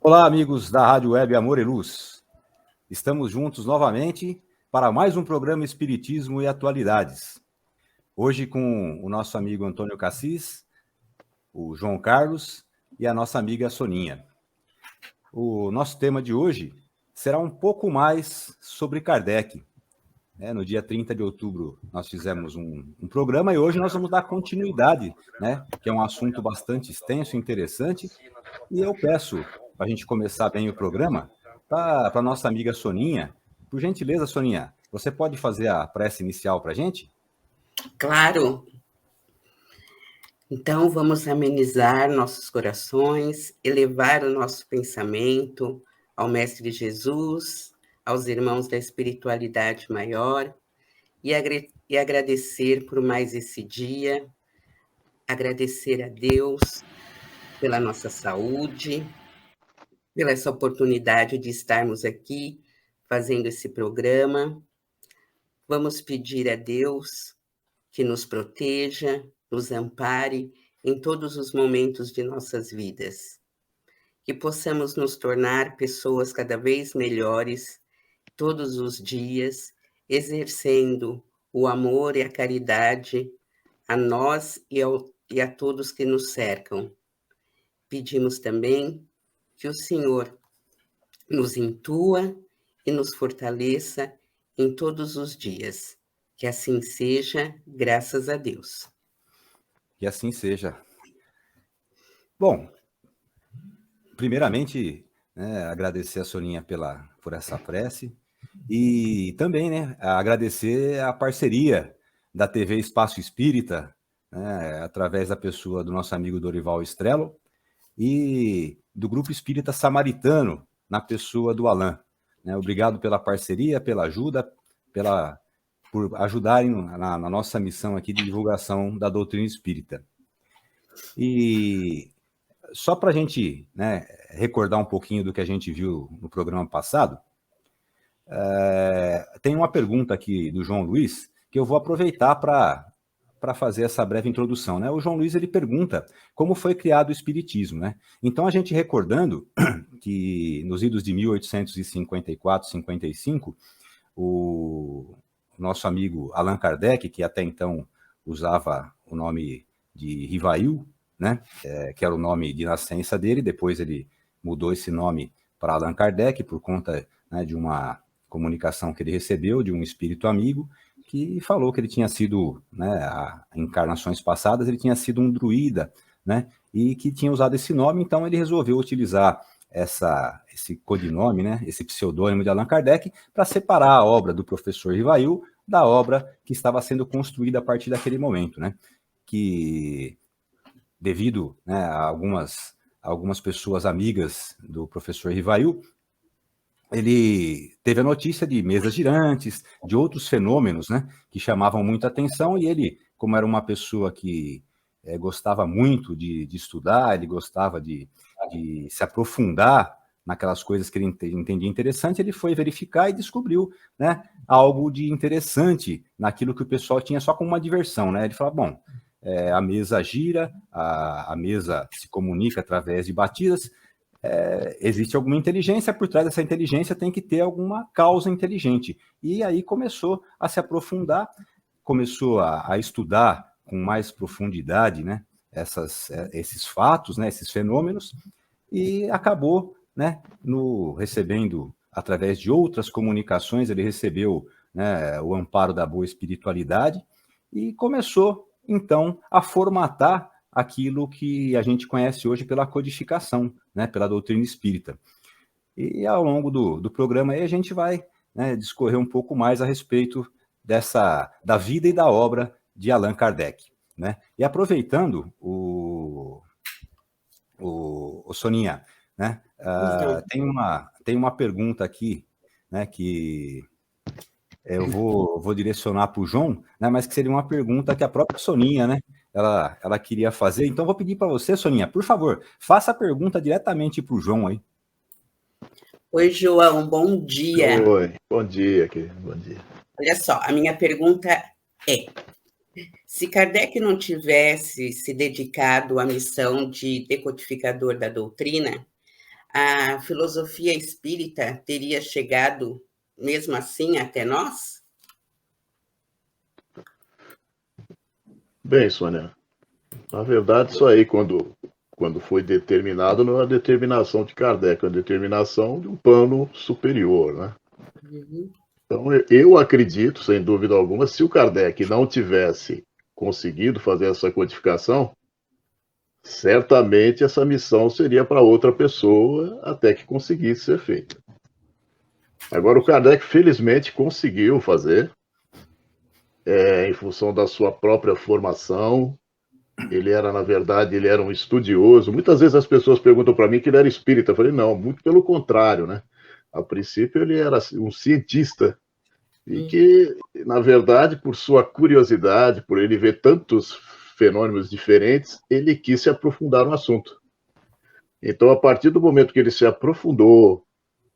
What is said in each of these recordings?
Olá, amigos da Rádio Web Amor e Luz. Estamos juntos novamente para mais um programa Espiritismo e Atualidades. Hoje com o nosso amigo Antônio Cassis, o João Carlos e a nossa amiga Soninha. O nosso tema de hoje será um pouco mais sobre Kardec. No dia 30 de outubro nós fizemos um programa e hoje nós vamos dar continuidade, que é um assunto bastante extenso e interessante. E eu peço, para a gente começar bem o programa, para a nossa amiga Soninha. Por gentileza, Soninha, você pode fazer a prece inicial para a gente? Claro. Então, vamos amenizar nossos corações, elevar o nosso pensamento ao Mestre Jesus, aos irmãos da espiritualidade maior e agradecer por mais esse dia, agradecer a Deus pela nossa saúde, pela essa oportunidade de estarmos aqui fazendo esse programa. Vamos pedir a Deus que nos proteja, nos ampare em todos os momentos de nossas vidas. Que possamos nos tornar pessoas cada vez melhores todos os dias, exercendo o amor e a caridade a nós e a todos que nos cercam. Pedimos também que o Senhor nos intua e nos fortaleça em todos os dias. Que assim seja, graças a Deus. Que assim seja. Bom, primeiramente, agradecer a Soninha por essa prece e também agradecer a parceria da TV Espaço Espírita, através da pessoa do nosso amigo Dorival Estrello e do Grupo Espírita Samaritano, na pessoa do Alain. Obrigado pela parceria, pela ajuda, por ajudarem na nossa missão aqui de divulgação da doutrina espírita. E só para a gente recordar um pouquinho do que a gente viu no programa passado, tem uma pergunta aqui do João Luiz que eu vou aproveitar para fazer essa breve introdução. O João Luiz ele pergunta como foi criado o Espiritismo. Então, a gente recordando que nos idos de 1854, 55, o nosso amigo Allan Kardec, que até então usava o nome de Rivail, que era o nome de nascença dele, depois ele mudou esse nome para Allan Kardec por conta de uma comunicação que ele recebeu de um espírito amigo, que falou que ele tinha sido, em encarnações passadas, ele tinha sido um druida, e que tinha usado esse nome, então ele resolveu utilizar esse codinome, esse pseudônimo de Allan Kardec, para separar a obra do professor Rivail da obra que estava sendo construída a partir daquele momento, que devido a algumas pessoas amigas do professor Rivail, ele teve a notícia de mesas girantes, de outros fenômenos, que chamavam muita atenção, e ele, como era uma pessoa que gostava muito de estudar, ele gostava de se aprofundar naquelas coisas que ele entendia interessante, ele foi verificar e descobriu algo de interessante naquilo que o pessoal tinha só como uma diversão. Ele falou, bom, a mesa gira, a mesa se comunica através de batidas, existe alguma inteligência, por trás dessa inteligência tem que ter alguma causa inteligente. E aí começou a se aprofundar, começou a estudar com mais profundidade esses fatos, esses fenômenos, e acabou recebendo, através de outras comunicações, ele recebeu o amparo da boa espiritualidade e começou, então, a formatar aquilo que a gente conhece hoje pela codificação, pela doutrina espírita. E ao longo do programa aí a gente vai discorrer um pouco mais a respeito da vida e da obra de Allan Kardec. E aproveitando o Soninha, tem uma pergunta aqui, que eu vou direcionar para o João, mas que seria uma pergunta que a própria Soninha, ela queria fazer. Então, vou pedir para você, Soninha, por favor, faça a pergunta diretamente para o João aí. Oi, João, bom dia. Oi, bom dia, querido, bom dia. Olha só, a minha pergunta é: se Kardec não tivesse se dedicado à missão de decodificador da doutrina, a filosofia espírita teria chegado, mesmo assim, até nós? Bem, Sônia, na verdade, isso aí, quando foi determinado, não é a determinação de Kardec, é a determinação de um plano superior, né? Uhum. Então, eu acredito, sem dúvida alguma, se o Kardec não tivesse conseguido fazer essa codificação, certamente essa missão seria para outra pessoa até que conseguisse ser feita. Agora, o Kardec, felizmente, conseguiu fazer, em função da sua própria formação. Ele era, na verdade, ele era um estudioso. Muitas vezes as pessoas perguntam para mim que ele era espírita. Eu falei, não, muito pelo contrário, né? A princípio, ele era um cientista e que, na verdade, por sua curiosidade, por ele ver tantos fenômenos diferentes, ele quis se aprofundar no assunto. Então, a partir do momento que ele se aprofundou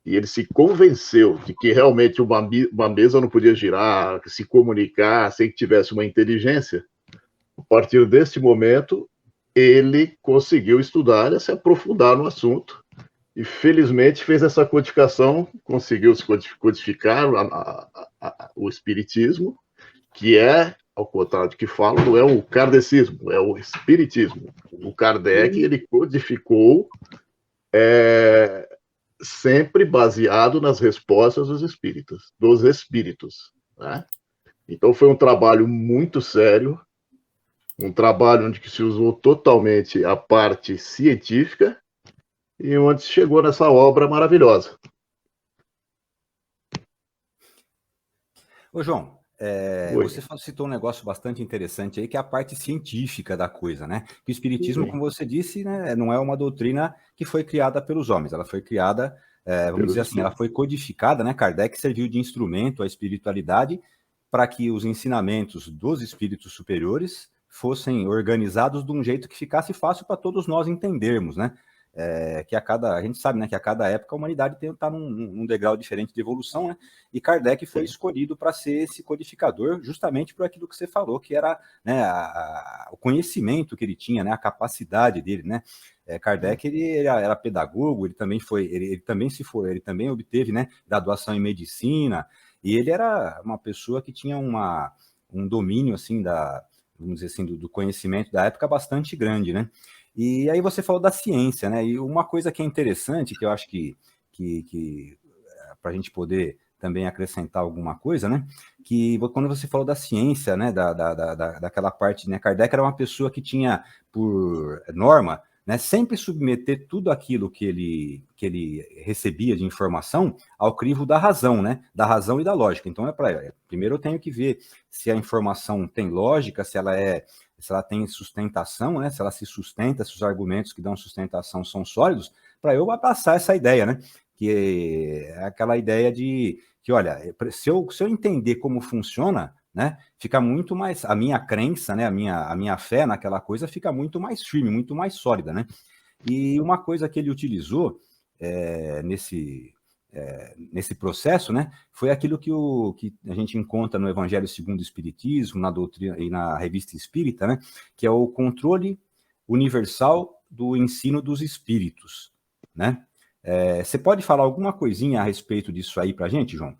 e ele se convenceu de que realmente uma mesa não podia girar, se comunicar sem que tivesse uma inteligência, a partir deste momento, ele conseguiu estudar e se aprofundar no assunto. E, felizmente, fez essa codificação, conseguiu codificar o espiritismo, que é, ao contrário do que falam, não é o kardecismo, é o espiritismo. O Kardec, ele codificou sempre baseado nas respostas dos espíritos. Né? Então, foi um trabalho muito sério, um trabalho onde se usou totalmente a parte científica e onde se chegou nessa obra maravilhosa. Ô, João, você citou um negócio bastante interessante aí, que é a parte científica da coisa, né? Que o Espiritismo, como você disse, né, não é uma doutrina que foi criada pelos homens, ela foi criada, vamos dizer assim, ela foi codificada, né? Kardec serviu de instrumento à espiritualidade para que os ensinamentos dos espíritos superiores fossem organizados de um jeito que ficasse fácil para todos nós entendermos, né? A gente sabe, né, que a cada época a humanidade está num degrau diferente de evolução, né? E Kardec foi escolhido para ser esse codificador, justamente por aquilo que você falou, que era, né, o conhecimento que ele tinha, né, a capacidade dele, né? Kardec ele era pedagogo, ele também obteve, né, graduação em medicina, e ele era uma pessoa que tinha um domínio assim vamos dizer assim, do conhecimento da época bastante grande, né? E aí você falou da ciência, né? E uma coisa que é interessante, que eu acho que para a gente poder também acrescentar alguma coisa, né? Que quando você falou da ciência, né? Daquela parte, né? Kardec era uma pessoa que tinha, por norma, né, sempre submeter tudo aquilo que ele recebia de informação ao crivo da razão, né? Da razão e da lógica. Então, primeiro eu tenho que ver se a informação tem lógica, se ela tem sustentação, né? Se ela se sustenta, se os argumentos que dão sustentação são sólidos, para eu abraçar essa ideia, né? Que é aquela ideia de que, olha, se eu entender como funciona, né, fica muito mais, a minha crença, né, a minha fé naquela coisa fica muito mais firme, muito mais sólida, né? E uma coisa que ele utilizou nesse processo, né, foi aquilo que a gente encontra no Evangelho segundo o Espiritismo, na doutrina e na Revista Espírita, né, que é o controle universal do ensino dos espíritos, né? Você pode falar alguma coisinha a respeito disso aí para a gente, João?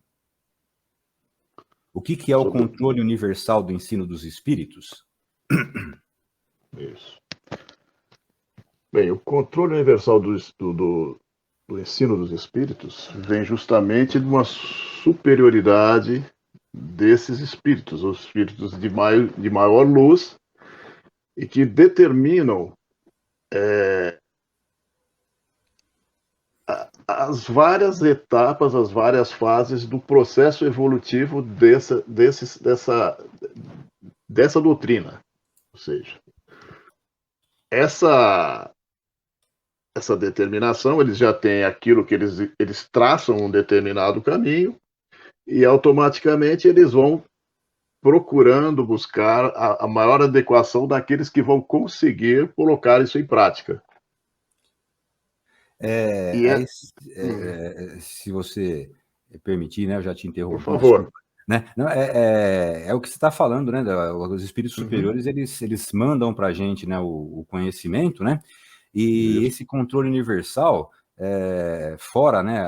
O que é o controle universal do ensino dos espíritos? Isso. Bem, o controle universal do ensino dos espíritos vem justamente de uma superioridade desses espíritos, os espíritos de maior luz, e que determinam as várias etapas, as várias fases do processo evolutivo dessa doutrina. Ou seja, essa determinação, eles já têm aquilo que eles traçam um determinado caminho e automaticamente eles vão procurando buscar a maior adequação daqueles que vão conseguir colocar isso em prática. Se você permitir, né, eu já te interrompi. Por favor. Desculpa, né? Não, é o que você está falando, né? Os espíritos superiores, eles mandam para a gente, né, o conhecimento, né? E esse controle universal, fora, né,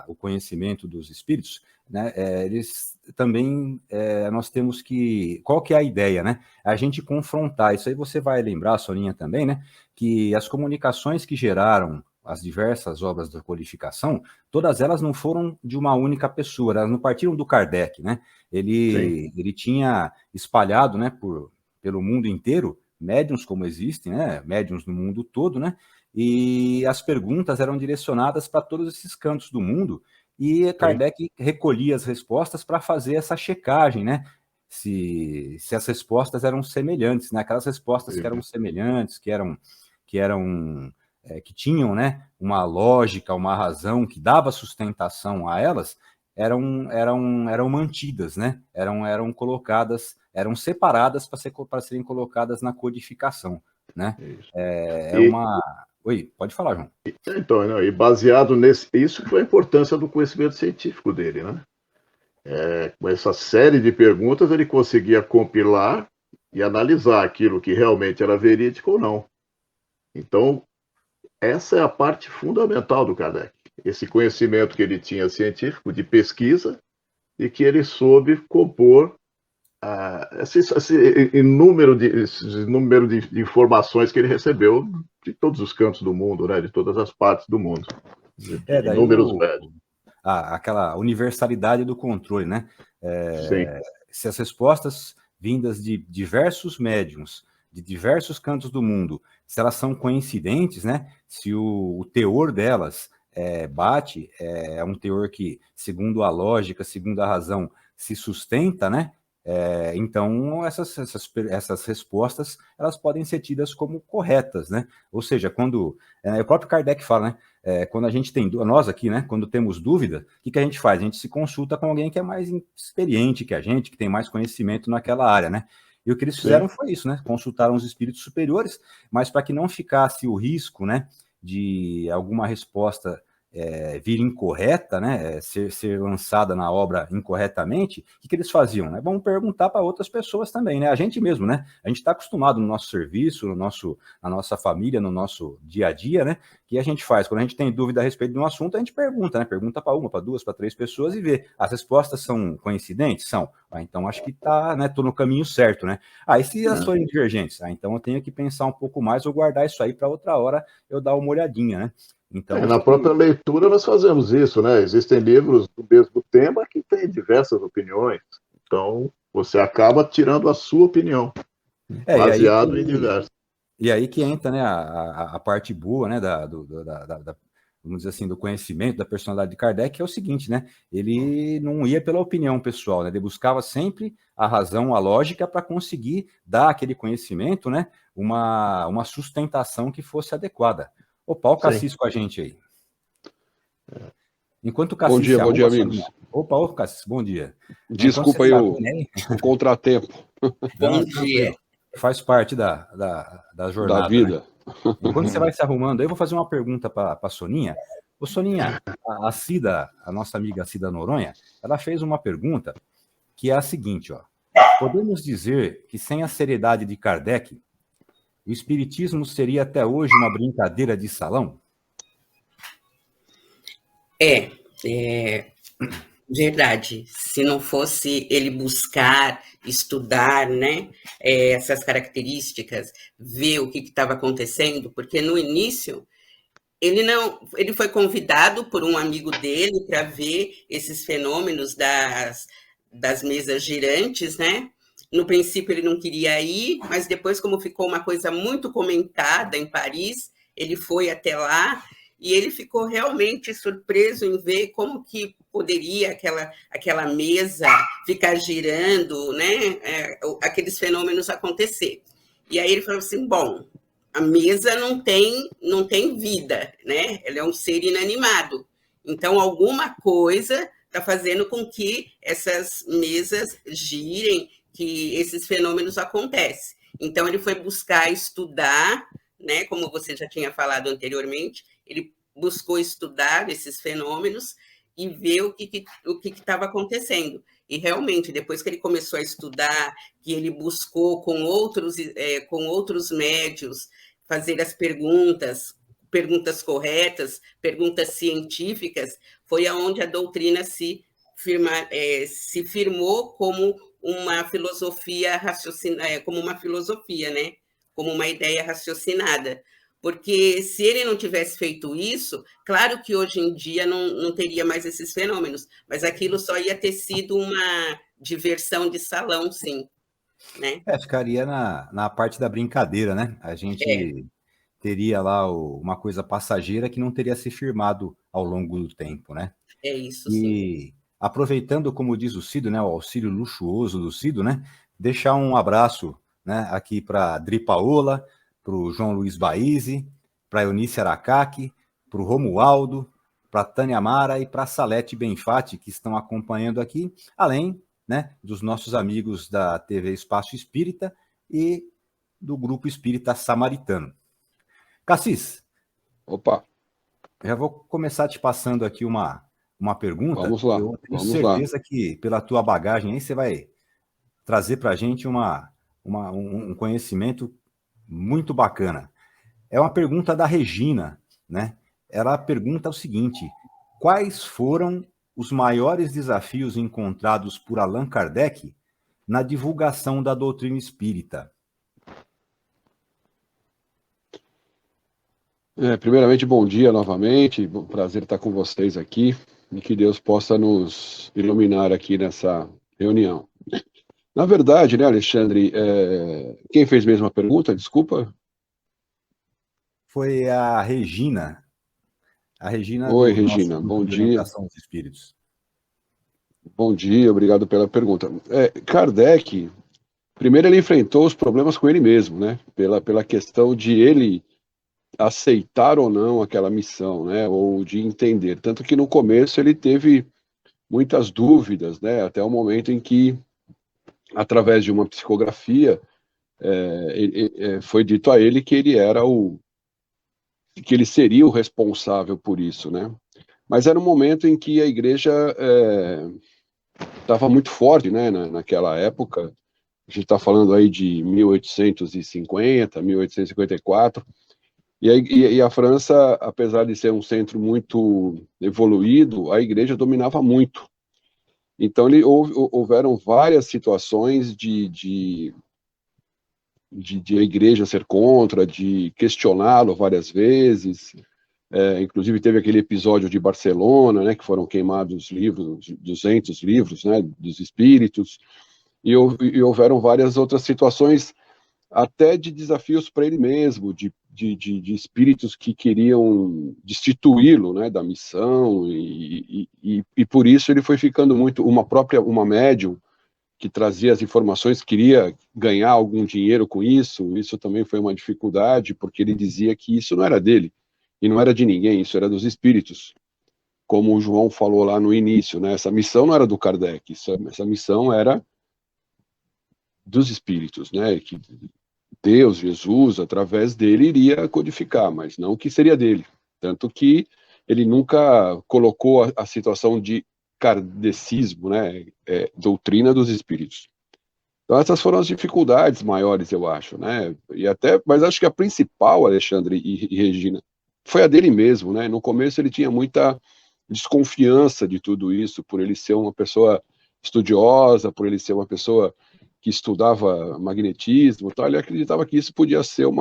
o conhecimento dos espíritos, né, eles também, nós temos que... Qual que é a ideia, né? A gente confrontar. Isso aí você vai lembrar, Soninha, também, né? Que as comunicações que geraram as diversas obras da codificação, todas elas não foram de uma única pessoa, elas não partiram do Kardec, né? Ele tinha espalhado, né, pelo mundo inteiro, médiuns como existem, né? Médiuns no mundo todo, né? E as perguntas eram direcionadas para todos esses cantos do mundo, e Kardec recolhia as respostas para fazer essa checagem, né? Se as respostas eram semelhantes, né? Aquelas respostas que eram semelhantes, que tinham, né, uma lógica, uma razão que dava sustentação a elas, eram mantidas, né? Eram colocadas, eram separadas para serem colocadas na codificação, né? Oi, pode falar, João. Então, né, e baseado nesse... Isso que foi a importância do conhecimento científico dele, né? Com essa série de perguntas, ele conseguia compilar e analisar aquilo que realmente era verídico ou não. Então, essa é a parte fundamental do Kardec. Esse conhecimento que ele tinha científico, de pesquisa, e que ele soube compor esse número de informações que ele recebeu de todos os cantos do mundo, né, de todas as partes do mundo. Daí Inúmeros médios. Aquela universalidade do controle, né? Se as respostas vindas de diversos médiums, de diversos cantos do mundo, se elas são coincidentes, né? Se o teor delas bate, é um teor que, segundo a lógica, segundo a razão, se sustenta, né? Então, essas respostas, elas podem ser tidas como corretas, né? Ou seja, quando... o próprio Kardec fala, né? Quando a gente tem... Nós aqui, né? Quando temos dúvida, o que a gente faz? A gente se consulta com alguém que é mais experiente que a gente, que tem mais conhecimento naquela área, né? E o que eles fizeram foi isso, né? Consultaram os espíritos superiores, mas para que não ficasse o risco, né, de alguma resposta vir incorreta, né, ser lançada na obra incorretamente, o que eles faziam? Né? Vamos perguntar para outras pessoas também, né? A gente mesmo, né? A gente está acostumado no nosso serviço, na nossa família, no nosso dia a dia, né? Que a gente faz? Quando a gente tem dúvida a respeito de um assunto, a gente pergunta, né? Pergunta para uma, para duas, para três pessoas e vê. As respostas são coincidentes? São. Então acho que tá, né? Tô no caminho certo, né? E se elas forem divergentes? Então eu tenho que pensar um pouco mais ou guardar isso aí para outra hora eu dar uma olhadinha, né? Então, na própria leitura nós fazemos isso, né? Existem livros do mesmo tema que têm diversas opiniões. Então, você acaba tirando a sua opinião, baseado em diversas. E aí que entra, né, a parte boa, né, vamos dizer assim, do conhecimento, da personalidade de Kardec, que é o seguinte, né? Ele não ia pela opinião pessoal, né? Ele buscava sempre a razão, a lógica, para conseguir dar aquele conhecimento, né, uma sustentação que fosse adequada. Opa, o Cassis com a gente aí. Enquanto o Cassis bom dia, amigos. Opa, Cassis, bom dia. Desculpa aí o contratempo. Bom dia. Faz parte da jornada. Da vida. Né? Enquanto você vai se arrumando, eu vou fazer uma pergunta para a Soninha. Ô, Soninha, a Cida, a nossa amiga Cida Noronha, ela fez uma pergunta que é a seguinte, ó. Podemos dizer que sem a seriedade de Kardec, o espiritismo seria até hoje uma brincadeira de salão? Verdade. Se não fosse ele buscar, estudar, né, essas características, ver o que estava acontecendo, porque no início ele foi convidado por um amigo dele para ver esses fenômenos das mesas girantes, né? No princípio ele não queria ir, mas depois, como ficou uma coisa muito comentada em Paris, ele foi até lá e ele ficou realmente surpreso em ver como que poderia aquela mesa ficar girando, né? Aqueles fenômenos acontecer. E aí ele falou assim, bom, a mesa não tem vida, né? Ela é um ser inanimado. Então, alguma coisa está fazendo com que essas mesas girem, que esses fenômenos acontecem. Então, ele foi buscar estudar, né, como você já tinha falado anteriormente, ele buscou estudar esses fenômenos e ver o que estava acontecendo. E, realmente, depois que ele começou a estudar, que ele buscou com outros médios fazer as perguntas, perguntas corretas, perguntas científicas, foi aonde a doutrina se firmou como uma filosofia como uma filosofia, né? Como uma ideia raciocinada. Porque se ele não tivesse feito isso, claro que hoje em dia não teria mais esses fenômenos, mas aquilo só ia ter sido uma diversão de salão, sim. Né? Ficaria na parte da brincadeira, né? A gente teria lá uma coisa passageira que não teria se firmado ao longo do tempo, né? É isso, e sim. Aproveitando, como diz o Cido, né, o auxílio luxuoso do Cido, né? Deixar um abraço, né, aqui para Dri Paola, para o João Luiz Baízi, para Eunice Aracaki, para o Romualdo, para Tânia Mara e para Salete Benfatti, que estão acompanhando aqui, além, né, dos nossos amigos da TV Espaço Espírita e do Grupo Espírita Samaritano. Cassis. Opa. Já vou começar te passando aqui uma pergunta. Vamos lá. Eu tenho certeza que pela tua bagagem aí você vai trazer para a gente um conhecimento muito bacana. É uma pergunta da Regina, né? Ela pergunta o seguinte: quais foram os maiores desafios encontrados por Allan Kardec na divulgação da doutrina espírita? Primeiramente, bom dia novamente, prazer estar com vocês aqui e que Deus possa nos iluminar aqui nessa reunião. Na verdade, né, Alexandre, quem fez mesmo a pergunta, desculpa? Foi a Regina. A Regina Oi, do Regina, nosso grupo bom de dia. orientação dos espíritos. Bom dia, obrigado pela pergunta. Kardec, primeiro ele enfrentou os problemas com ele mesmo, né, pela questão de ele aceitar ou não aquela missão, né, ou de entender. Tanto que no começo ele teve muitas dúvidas, né, até o momento em que, através de uma psicografia, foi dito a ele que ele seria o responsável por isso, né. Mas era um momento em que a igreja estava muito forte, né, naquela época. A gente está falando aí de 1850, 1854. E a França, apesar de ser um centro muito evoluído, a igreja dominava muito. Então, houveram várias situações de a igreja ser contra, de questioná-lo várias vezes. Inclusive, teve aquele episódio de Barcelona, né, que foram queimados livros, 200 livros, né, dos espíritos. E houveram várias outras situações, até de desafios para ele mesmo, de espíritos que queriam destituí-lo, né, da missão, e por isso ele foi ficando muito, uma médium que trazia as informações, queria ganhar algum dinheiro com isso também foi uma dificuldade, porque ele dizia que isso não era dele, e não era de ninguém, isso era dos espíritos. Como o João falou lá no início, né, essa missão não era do Kardec, essa missão era dos espíritos, né, que Deus, Jesus, através dele iria codificar, mas não que seria dele. Tanto que ele nunca colocou a situação de kardecismo, né, doutrina dos espíritos. Então essas foram as dificuldades maiores, eu acho, né, mas acho que a principal, Alexandre e Regina, foi a dele mesmo, né. No começo ele tinha muita desconfiança de tudo isso, por ele ser uma pessoa estudiosa, por ele ser uma pessoa que estudava magnetismo, tal, ele acreditava que isso podia ser um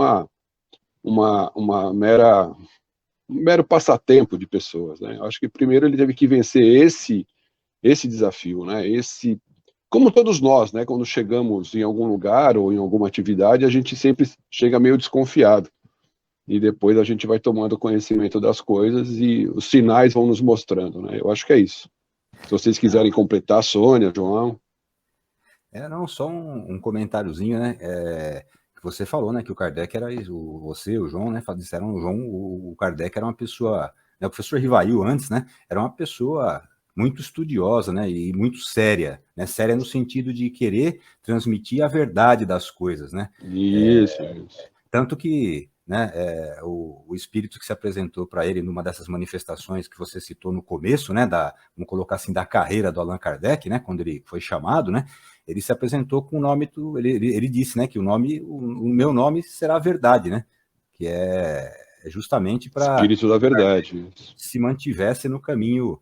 mero passatempo de pessoas, né? Acho que primeiro ele teve que vencer esse desafio, né? Como todos nós, né? Quando chegamos em algum lugar ou em alguma atividade, a gente sempre chega meio desconfiado e depois a gente vai tomando conhecimento das coisas e os sinais vão nos mostrando, né? Eu acho que é isso. Se vocês quiserem completar, Sônia, João. Não, só um comentáriozinho, né? Que você falou, né? Que o Kardec era você, o João, né? Disseram o João, o Kardec era uma pessoa, né, o professor Rivail antes, né? Era uma pessoa muito estudiosa, né? E muito séria, né? Séria no sentido de querer transmitir a verdade das coisas, né? Isso. Tanto que, né? O espírito que se apresentou para ele numa dessas manifestações que você citou no começo, né? Vamos colocar assim, da carreira do Allan Kardec, né? Quando ele foi chamado, né? Ele se apresentou com o nome, ele disse, né, que o meu nome será a verdade, né, que justamente para Espírito da verdade. se mantivesse no caminho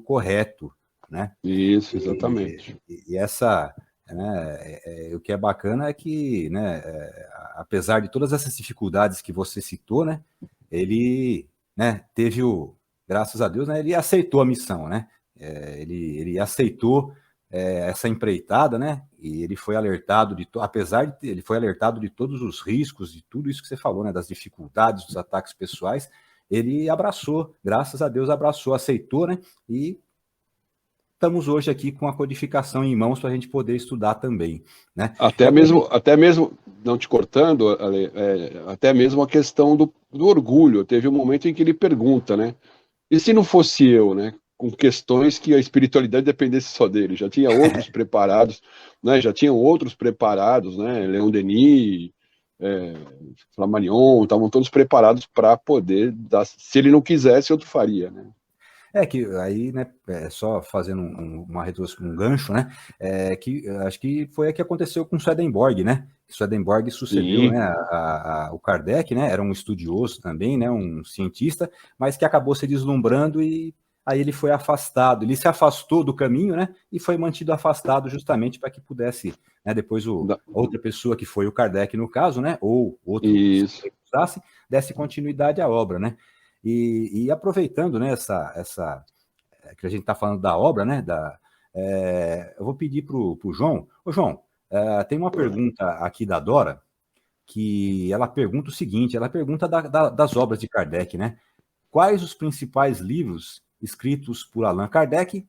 correto, né? Isso, exatamente. E essa, né, o que é bacana é que, né, apesar de todas essas dificuldades que você citou, né, ele, né, teve graças a Deus, né, ele aceitou a missão, né? Ele aceitou essa empreitada, né? E ele foi alertado ele foi alertado de todos os riscos, de tudo isso que você falou, né? Das dificuldades, dos ataques pessoais. Ele abraçou, graças a Deus abraçou, aceitou, né? E estamos hoje aqui com a codificação em mãos para a gente poder estudar também, né? Até mesmo, não te cortando, Ale, até mesmo a questão do orgulho. Teve um momento em que ele pergunta, né? E se não fosse eu, né? Com questões que a espiritualidade dependesse só dele. Já tinha outros preparados, né? Já tinham outros preparados, né? Leon Denis, Flammarion, estavam todos preparados para poder dar. Se ele não quisesse, outro faria, né? Que aí, né, só fazendo um gancho, né, que acho que foi o que aconteceu com Swedenborg, né? Swedenborg sucedeu, né, o Kardec, né? Era um estudioso também, né? Um cientista, mas que acabou se deslumbrando e aí ele foi afastado. Ele se afastou do caminho, né? E foi mantido afastado justamente para que pudesse, né? Depois outra pessoa que foi o Kardec no caso, né? Ou outro que desse continuidade à obra, né? E aproveitando, né, essa que a gente está falando da obra, né, eu vou pedir para o João. Ô, João, tem uma pergunta aqui da Dora, que ela pergunta o seguinte, ela pergunta das obras de Kardec, né? Quais os principais livros escritos por Allan Kardec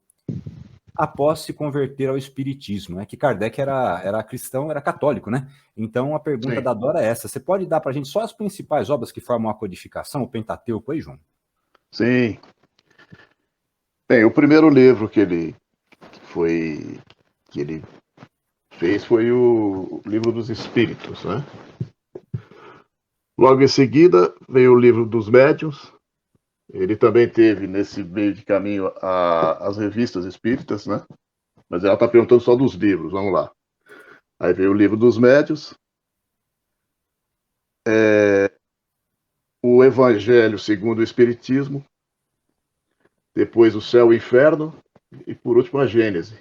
após se converter ao espiritismo, né? Que Kardec era cristão, era católico, né? Então a pergunta da Dora é essa: você pode dar para a gente só as principais obras que formam a codificação, o Pentateuco aí, João? Sim. Bem, o primeiro livro que ele fez foi o Livro dos Espíritos, né? Logo em seguida veio o Livro dos Médiuns. Ele também teve, nesse meio de caminho, as revistas espíritas, né? Mas ela está perguntando só dos livros, vamos lá. Aí veio o Livro dos Médiuns, o Evangelho segundo o Espiritismo, depois o Céu e o Inferno, e por último a Gênese.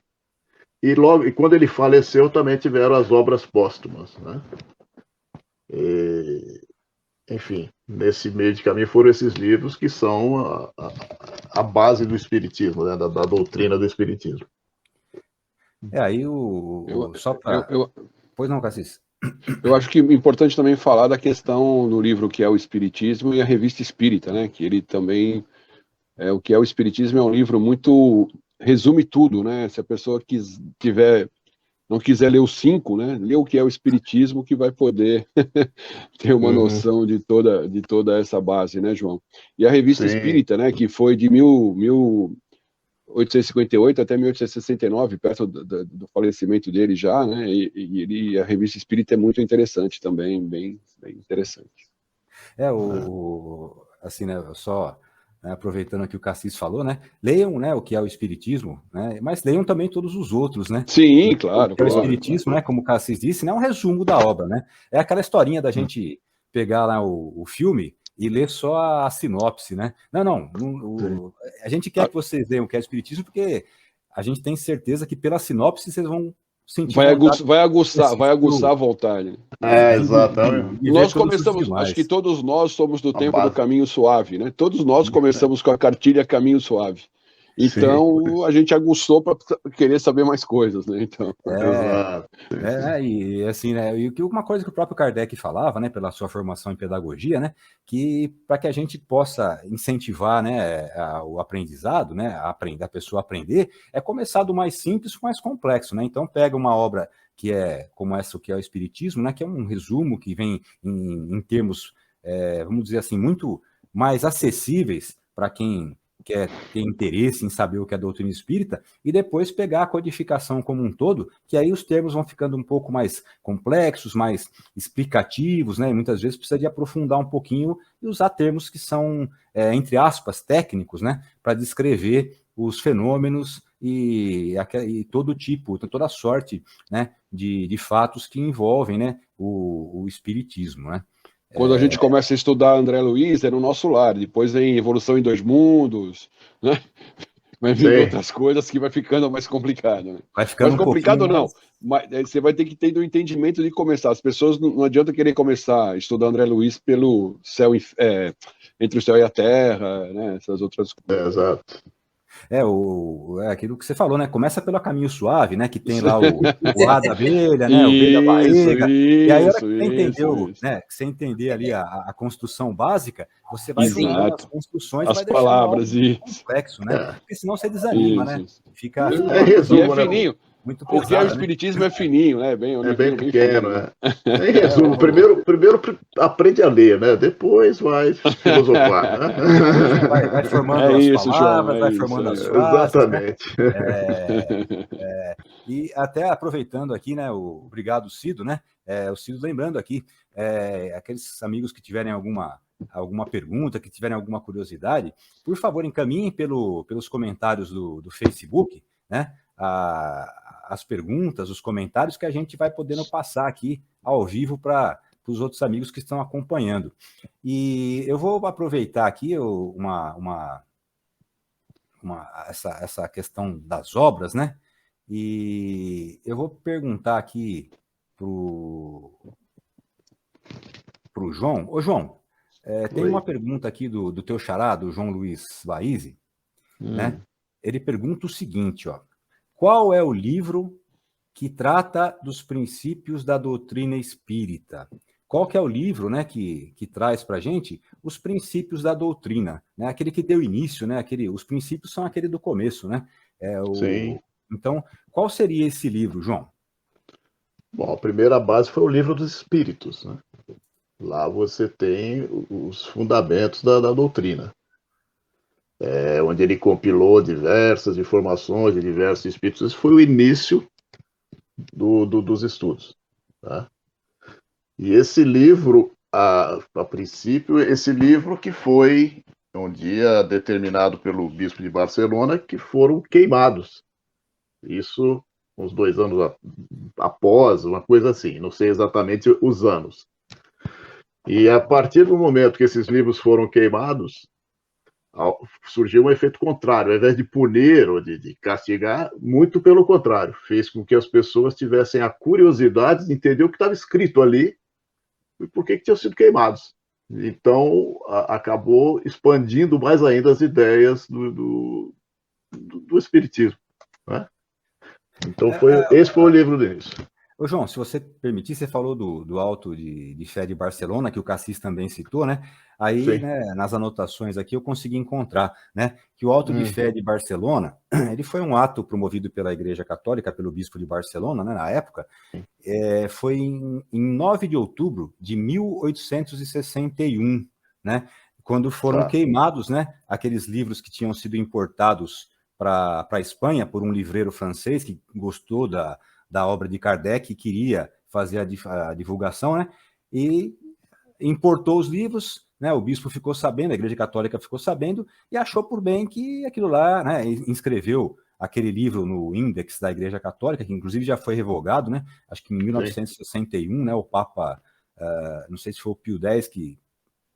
E quando ele faleceu, também tiveram as obras póstumas, né? Enfim, nesse meio de caminho foram esses livros que são a base do Espiritismo, né? da doutrina do Espiritismo. Aí Pois não, Cassis. Eu acho que é importante também falar da questão do livro que é o Espiritismo e a Revista Espírita, né? Que ele também o que é o Espiritismo é um livro muito resume tudo, né? Se a pessoa não quiser ler os 5, né? Lê o que é o Espiritismo, que vai poder ter uma noção de toda essa base, né, João? E a Revista Espírita, né? Que foi de 1858 até 1869, perto do falecimento dele já, né? E a Revista Espírita é muito interessante também, bem interessante. Assim, né? Só aproveitando aqui o Cassis falou, né? Leiam, né, o que é o Espiritismo, né? Mas leiam também todos os outros, né? Sim, claro. O Espiritismo, né? Como o Cassis disse, né, é um resumo da obra, né? É aquela historinha da gente pegar lá o filme e ler só a sinopse, né? Não, a gente quer que vocês leiam o que é o Espiritismo, porque a gente tem certeza que pela sinopse vocês vão sentir vai aguçar a vontade. Exatamente. Nós começamos, acho que todos nós somos do tempo do Caminho Suave, né? Todos nós começamos com a cartilha Caminho Suave. Então, a gente aguçou para querer saber mais coisas, né? Então, e assim, né? E uma coisa que o próprio Kardec falava, né, pela sua formação em pedagogia, né, que para que a gente possa incentivar, né, o aprendizado, né, a pessoa a aprender, é começar do mais simples para o mais complexo, né? Então, pega uma obra que é como essa, que é o Espiritismo, né, que é um resumo que vem em termos, vamos dizer assim, muito mais acessíveis para quem quer ter interesse em saber o que é a doutrina espírita, e depois pegar a codificação como um todo, que aí os termos vão ficando um pouco mais complexos, mais explicativos, né? E muitas vezes precisa de aprofundar um pouquinho e usar termos que são, entre aspas, técnicos, né? Para descrever os fenômenos e todo tipo, toda sorte, né? de fatos que envolvem, né? o espiritismo, né? Quando a gente começa a estudar André Luiz, é no nosso lar, depois vem Evolução em Dois Mundos, né? Vai vir outras coisas que vai ficando mais complicado, né? Vai ficando mais complicado não, mas você vai ter que ter o entendimento de começar. As pessoas não adianta querer começar a estudar André Luiz pelo céu, entre o céu e a terra, né? Essas outras coisas. Exato. É aquilo que você falou, né? Começa pelo Caminho Suave, né? Que tem lá o Hada Abelha, né? O Beijo da Barriga. E aí, a hora que você entendeu, né? Que você entender ali a construção básica, você vai juntando as construções, as vai palavras, deixando complexo, né? Porque senão você desanima, né? Fica resumo, fininho. Muito pesado, porque o espiritismo é fininho, né? Bem pequeno, né? Em resumo, primeiro aprende a ler, né? Depois vai filosofar, né? Vai formando as palavras, vai formando as frases. Exatamente. Né? E até aproveitando aqui, né? Obrigado, Cido, né? O Cido lembrando aqui, aqueles amigos que tiverem alguma pergunta, que tiverem alguma curiosidade, por favor, encaminhem pelos comentários do Facebook, né? As perguntas, os comentários que a gente vai podendo passar aqui ao vivo para os outros amigos que estão acompanhando. E eu vou aproveitar aqui essa questão das obras, né? E eu vou perguntar aqui para o João. Ô, João, tem uma pergunta aqui do teu xará, do João Luiz Baízi, né? Ele pergunta o seguinte, ó. Qual é o livro que trata dos princípios da doutrina espírita? Qual que é o livro, né, que traz para a gente os princípios da doutrina? Né? Aquele que deu início, né? Os princípios são aquele do começo, né? Sim. Então, qual seria esse livro, João? Bom, a primeira base foi o Livro dos Espíritos, né? Lá você tem os fundamentos da doutrina. Onde ele compilou diversas informações de diversos espíritos. Esse foi o início dos estudos. Tá? E esse livro, a princípio, esse livro que foi um dia determinado pelo bispo de Barcelona, que foram queimados. Isso uns 2 anos após, uma coisa assim, não sei exatamente os anos. E a partir do momento que esses livros foram queimados, surgiu um efeito contrário. Ao invés de punir ou de castigar, muito pelo contrário, fez com que as pessoas tivessem a curiosidade de entender o que estava escrito ali e por que tinham sido queimados. Então, acabou expandindo mais ainda as ideias do espiritismo. Né? Então, esse foi o livro deles. Ô, João, se você permitir, você falou do Auto de Fé de Barcelona, que o Cassis também citou, né? Aí, né, nas anotações aqui, eu consegui encontrar, né, que o Auto de Fé de Barcelona, ele foi um ato promovido pela Igreja Católica, pelo Bispo de Barcelona, né, na época, foi em 9 de outubro de 1861, né, quando foram queimados, né, aqueles livros que tinham sido importados para a Espanha por um livreiro francês que gostou da obra de Kardec e queria fazer a divulgação, né? E importou os livros, né? O bispo ficou sabendo, a Igreja Católica ficou sabendo e achou por bem que aquilo lá, né? Inscreveu aquele livro no índex da Igreja Católica, que inclusive já foi revogado, né? Acho que em 1961, né? O Papa, não sei se foi o Pio X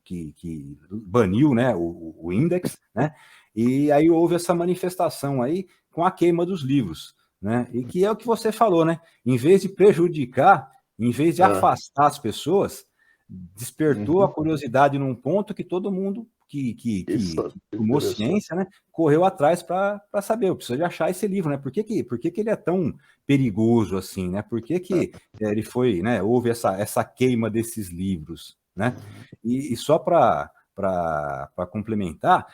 que baniu, né? O índex, né? E aí houve essa manifestação aí com a queima dos livros. Né? E que é o que você falou, né? Em vez de prejudicar, em vez de afastar as pessoas, despertou a curiosidade num ponto que todo mundo que tomou ciência, né, correu atrás para saber. Eu preciso de achar esse livro, né? Por que ele é tão perigoso assim, né? Por que ele foi, né? Houve essa queima desses livros, né? E só para complementar,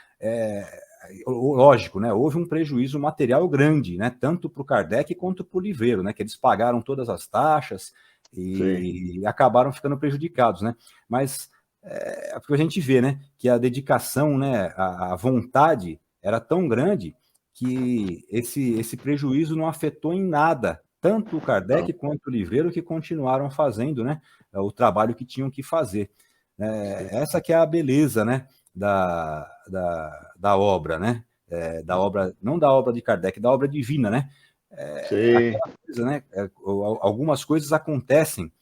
lógico, né? Houve um prejuízo material grande, né? Tanto para o Kardec quanto para o livreiro, né? Que eles pagaram todas as taxas e acabaram ficando prejudicados, né? Mas a gente vê, né? Que a dedicação, né? A vontade era tão grande que esse prejuízo não afetou em nada tanto o Kardec quanto o livreiro, que continuaram fazendo, né? O trabalho que tinham que fazer. Essa que é a beleza, né? Da obra, né? Da obra, não da obra de Kardec, da obra divina, né? Coisa, né? Algumas coisas acontecem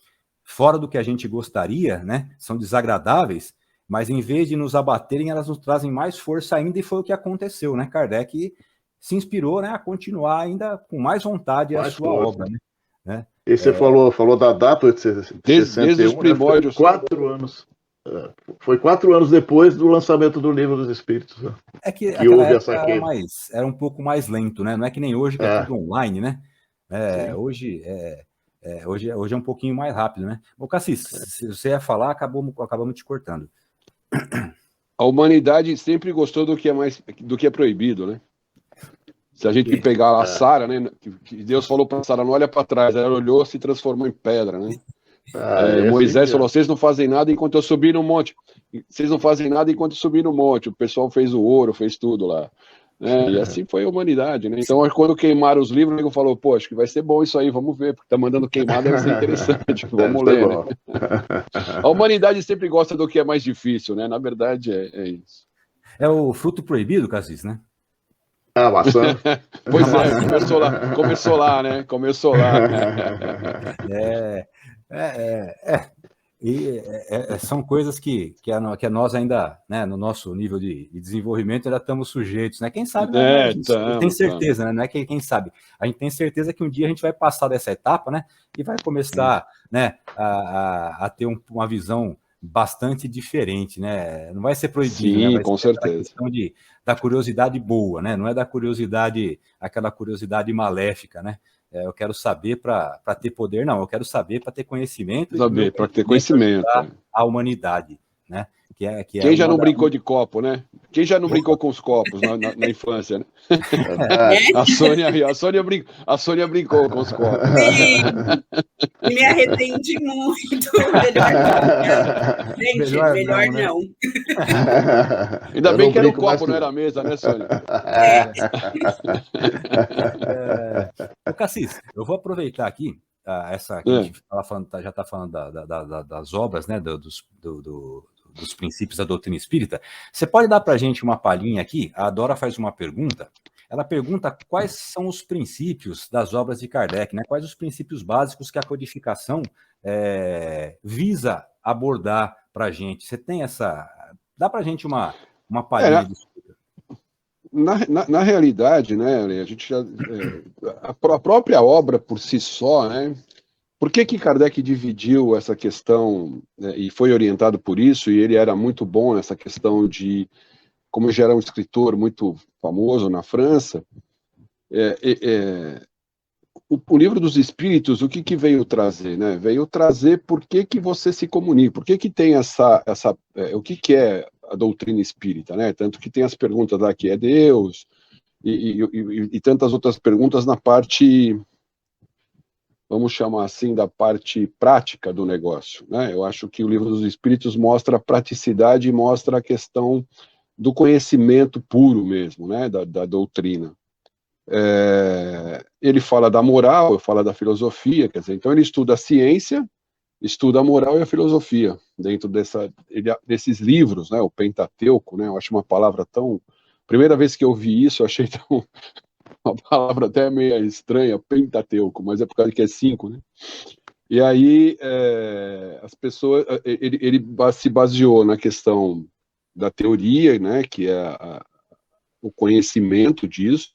fora do que a gente gostaria, né? São desagradáveis, mas em vez de nos abaterem, elas nos trazem mais força ainda, e foi o que aconteceu, né? Kardec se inspirou, né, a continuar ainda com mais vontade a sua obra, né? E você falou da data de 61, desde os primórdios. Foi 4 anos. Foi 4 anos depois do lançamento do Livro dos Espíritos. Né? É que houve essa quebra. Era um pouco mais lento, né? Não é que nem hoje, que é tudo online, né? Hoje é um pouquinho mais rápido, né? Ô, Cassis, se você ia falar, acabamos te cortando. A humanidade sempre gostou do que é proibido, né? Se a gente pegar a Sara, né? Que Deus falou para Sara, não olha para trás, ela olhou, se transformou em pedra, né? Moisés falou, vocês não fazem nada enquanto eu subir no monte. Vocês não fazem nada enquanto eu subir no monte. O pessoal fez o ouro, fez tudo lá. E assim foi a humanidade, né? Então, quando queimaram os livros, o nego falou, pô, acho que vai ser bom isso aí, vamos ver, porque tá mandando queimar, deve ser interessante, vamos ler, né? A humanidade sempre gosta do que é mais difícil, né? Na verdade, é isso. É o fruto proibido, Cassis, né? A maçã. Pois começou lá, né? Começou lá. São coisas que nós ainda, né, no nosso nível de desenvolvimento, ainda estamos sujeitos, né? Quem sabe, né? Tem certeza, né? Não é que quem sabe. A gente tem certeza que um dia a gente vai passar dessa etapa, né? E vai começar, né, a ter uma visão bastante diferente, né? Não vai ser proibido, sim, né? Vai com ser certeza. Questão da curiosidade boa, né? Não é da curiosidade, aquela curiosidade maléfica, né? Eu quero saber para ter poder, não. Eu quero saber para ter conhecimento. Saber, para ter conhecimento. A humanidade, né? Quem já não brincou de copo, né? Quem já não brincou com os copos na infância, né? A Sônia brincou com os copos. Sim. Me arrependi muito. Melhor não. Ainda bem que era o copo, não era a mesa, né, Sônia? Cassis, eu vou aproveitar aqui, essa que a gente já está falando das obras, né, dos princípios da doutrina espírita. Você pode dar para a gente uma palhinha aqui? A Dora faz uma pergunta. Ela pergunta quais são os princípios das obras de Kardec, né? Quais os princípios básicos que a codificação visa abordar para a gente. Você tem essa... Dá para a gente uma palhinha disso? Na realidade, né, a gente já... a própria obra por si só, né? Por que Kardec dividiu essa questão, né, e foi orientado por isso, e ele era muito bom nessa questão de, como já era um escritor muito famoso na França, o Livro dos Espíritos, o que veio trazer, né? Veio trazer por que você se comunica, por que tem o que é a doutrina espírita, né? Tanto que tem as perguntas lá que é Deus, e tantas outras perguntas na parte... vamos chamar assim, da parte prática do negócio, né? Eu acho que o Livro dos Espíritos mostra a praticidade e mostra a questão do conhecimento puro mesmo, né? Da doutrina. Ele fala da moral, fala da filosofia, quer dizer, então ele estuda a ciência, estuda a moral e a filosofia, dentro desses livros, né? O Pentateuco, né? Eu acho uma palavra tão... Primeira vez que eu vi isso, eu achei tão... uma palavra até meio estranha, Pentateuco, mas é por causa que é 5, né? E aí, as pessoas... Ele se baseou na questão da teoria, né? Que é o conhecimento disso,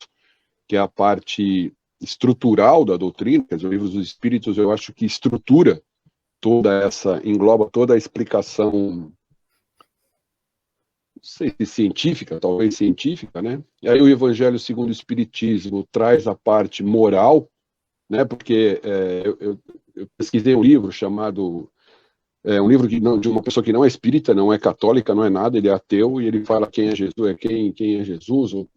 que é a parte estrutural da doutrina, quer dizer, o Livro dos Espíritos, eu acho que estrutura engloba toda a explicação, não sei se científica, talvez científica, né? E aí o Evangelho segundo o Espiritismo traz a parte moral, né? Porque eu pesquisei um livro chamado... um livro de uma pessoa que não é espírita, não é católica, não é nada, ele é ateu, e ele fala quem é Jesus, quem é Jesus,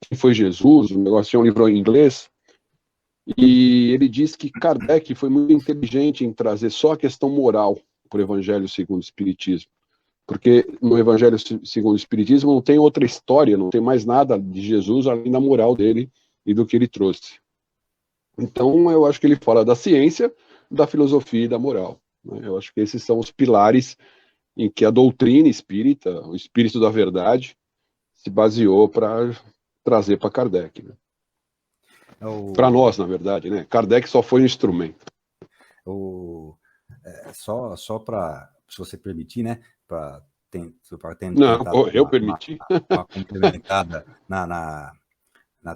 quem foi Jesus, o negócio é um livro em inglês, e ele diz que Kardec foi muito inteligente em trazer só a questão moral para o Evangelho segundo o Espiritismo, porque no Evangelho segundo o Espiritismo não tem outra história, não tem mais nada de Jesus além da moral dele e do que ele trouxe. Então eu acho que ele fala da ciência, da filosofia e da moral. Eu acho que esses são os pilares em que a doutrina espírita, o espírito da verdade, se baseou para trazer para Kardec. Né? Para nós, na verdade, né? Kardec só foi um instrumento. só para, se você permitir, né, para tentar Não, eu permiti. Uma complementada na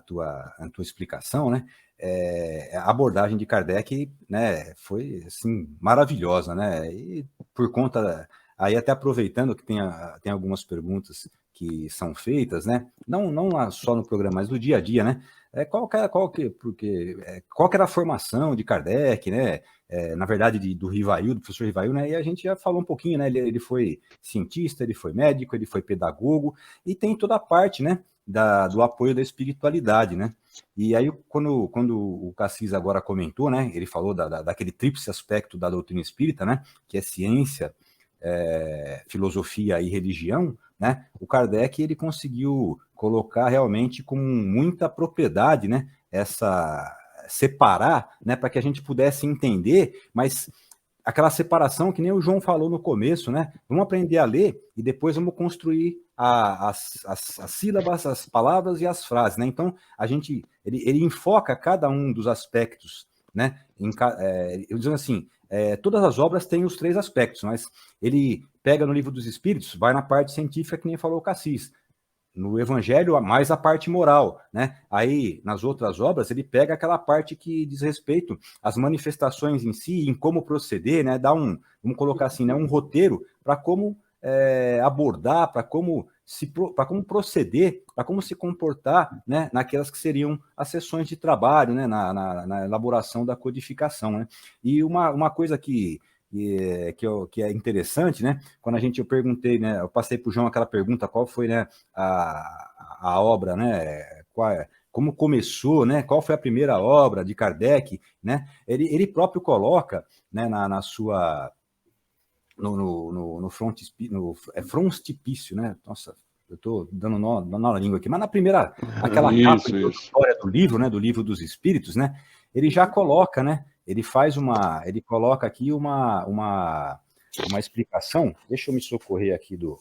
tua explicação, né? A abordagem de Kardec, né, foi assim maravilhosa, né? E por conta aí até aproveitando que tem algumas perguntas que são feitas, né? Não só no programa, mas no dia a dia, né? Qual que era a formação de Kardec, né? Na verdade, do Rivail, do professor Rivail, né? E a gente já falou um pouquinho, né? Ele foi cientista, ele foi médico, ele foi pedagogo, e tem toda a parte, né? Do apoio da espiritualidade, né? E aí, quando o Cassis agora comentou, né? Ele falou daquele tríplice aspecto da doutrina espírita, né? Que é ciência, filosofia e religião, né? O Kardec, ele conseguiu colocar realmente com muita propriedade, né? Separar, né? Para que a gente pudesse entender, mas aquela separação que nem o João falou no começo, né? Vamos aprender a ler e depois vamos construir as sílabas, as palavras e as frases, né? Então, ele enfoca cada um dos aspectos, né? Eu dizendo assim, todas as obras têm os 3 aspectos, mas ele pega no Livro dos Espíritos, vai na parte científica, que nem falou o Cassis. No Evangelho, mais a parte moral, né? Aí, nas outras obras, ele pega aquela parte que diz respeito às manifestações em si, em como proceder, né? Vamos colocar assim, né? Um roteiro para como abordar, para como proceder, para como se comportar, né? Naquelas que seriam as sessões de trabalho, né? Na elaboração da codificação, né? E uma coisa que é interessante, né? Quando eu perguntei, né? Eu passei para o João aquela pergunta, qual foi, né? A obra, né? Como começou, né? Qual foi a primeira obra de Kardec, né? Ele próprio coloca, né? Na sua no frontispício, né? Nossa, eu estou dando nó na língua aqui, mas na primeira, aquela capa introdutória do livro, né? Do Livro dos Espíritos, né? Ele já coloca, né? Ele coloca aqui uma explicação. Deixa eu me socorrer aqui do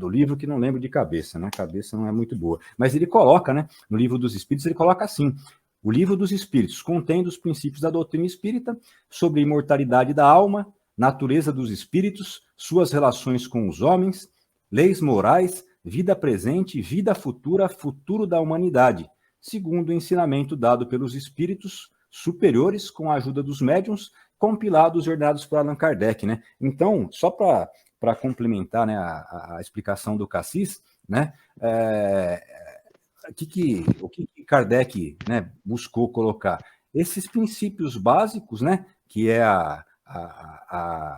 livro, que não lembro de cabeça, né? A cabeça não é muito boa. Mas ele coloca, né? No Livro dos Espíritos, ele coloca assim: o Livro dos Espíritos contém os princípios da doutrina espírita sobre a imortalidade da alma, natureza dos espíritos, suas relações com os homens, leis morais, vida presente, vida futura, futuro da humanidade, segundo o ensinamento dado pelos espíritos superiores com a ajuda dos médiuns, compilados e ordenados por Allan Kardec, né? Então, só para complementar, né, a explicação do Cassis, né, o que Kardec, né, buscou colocar? Esses princípios básicos, né, que é a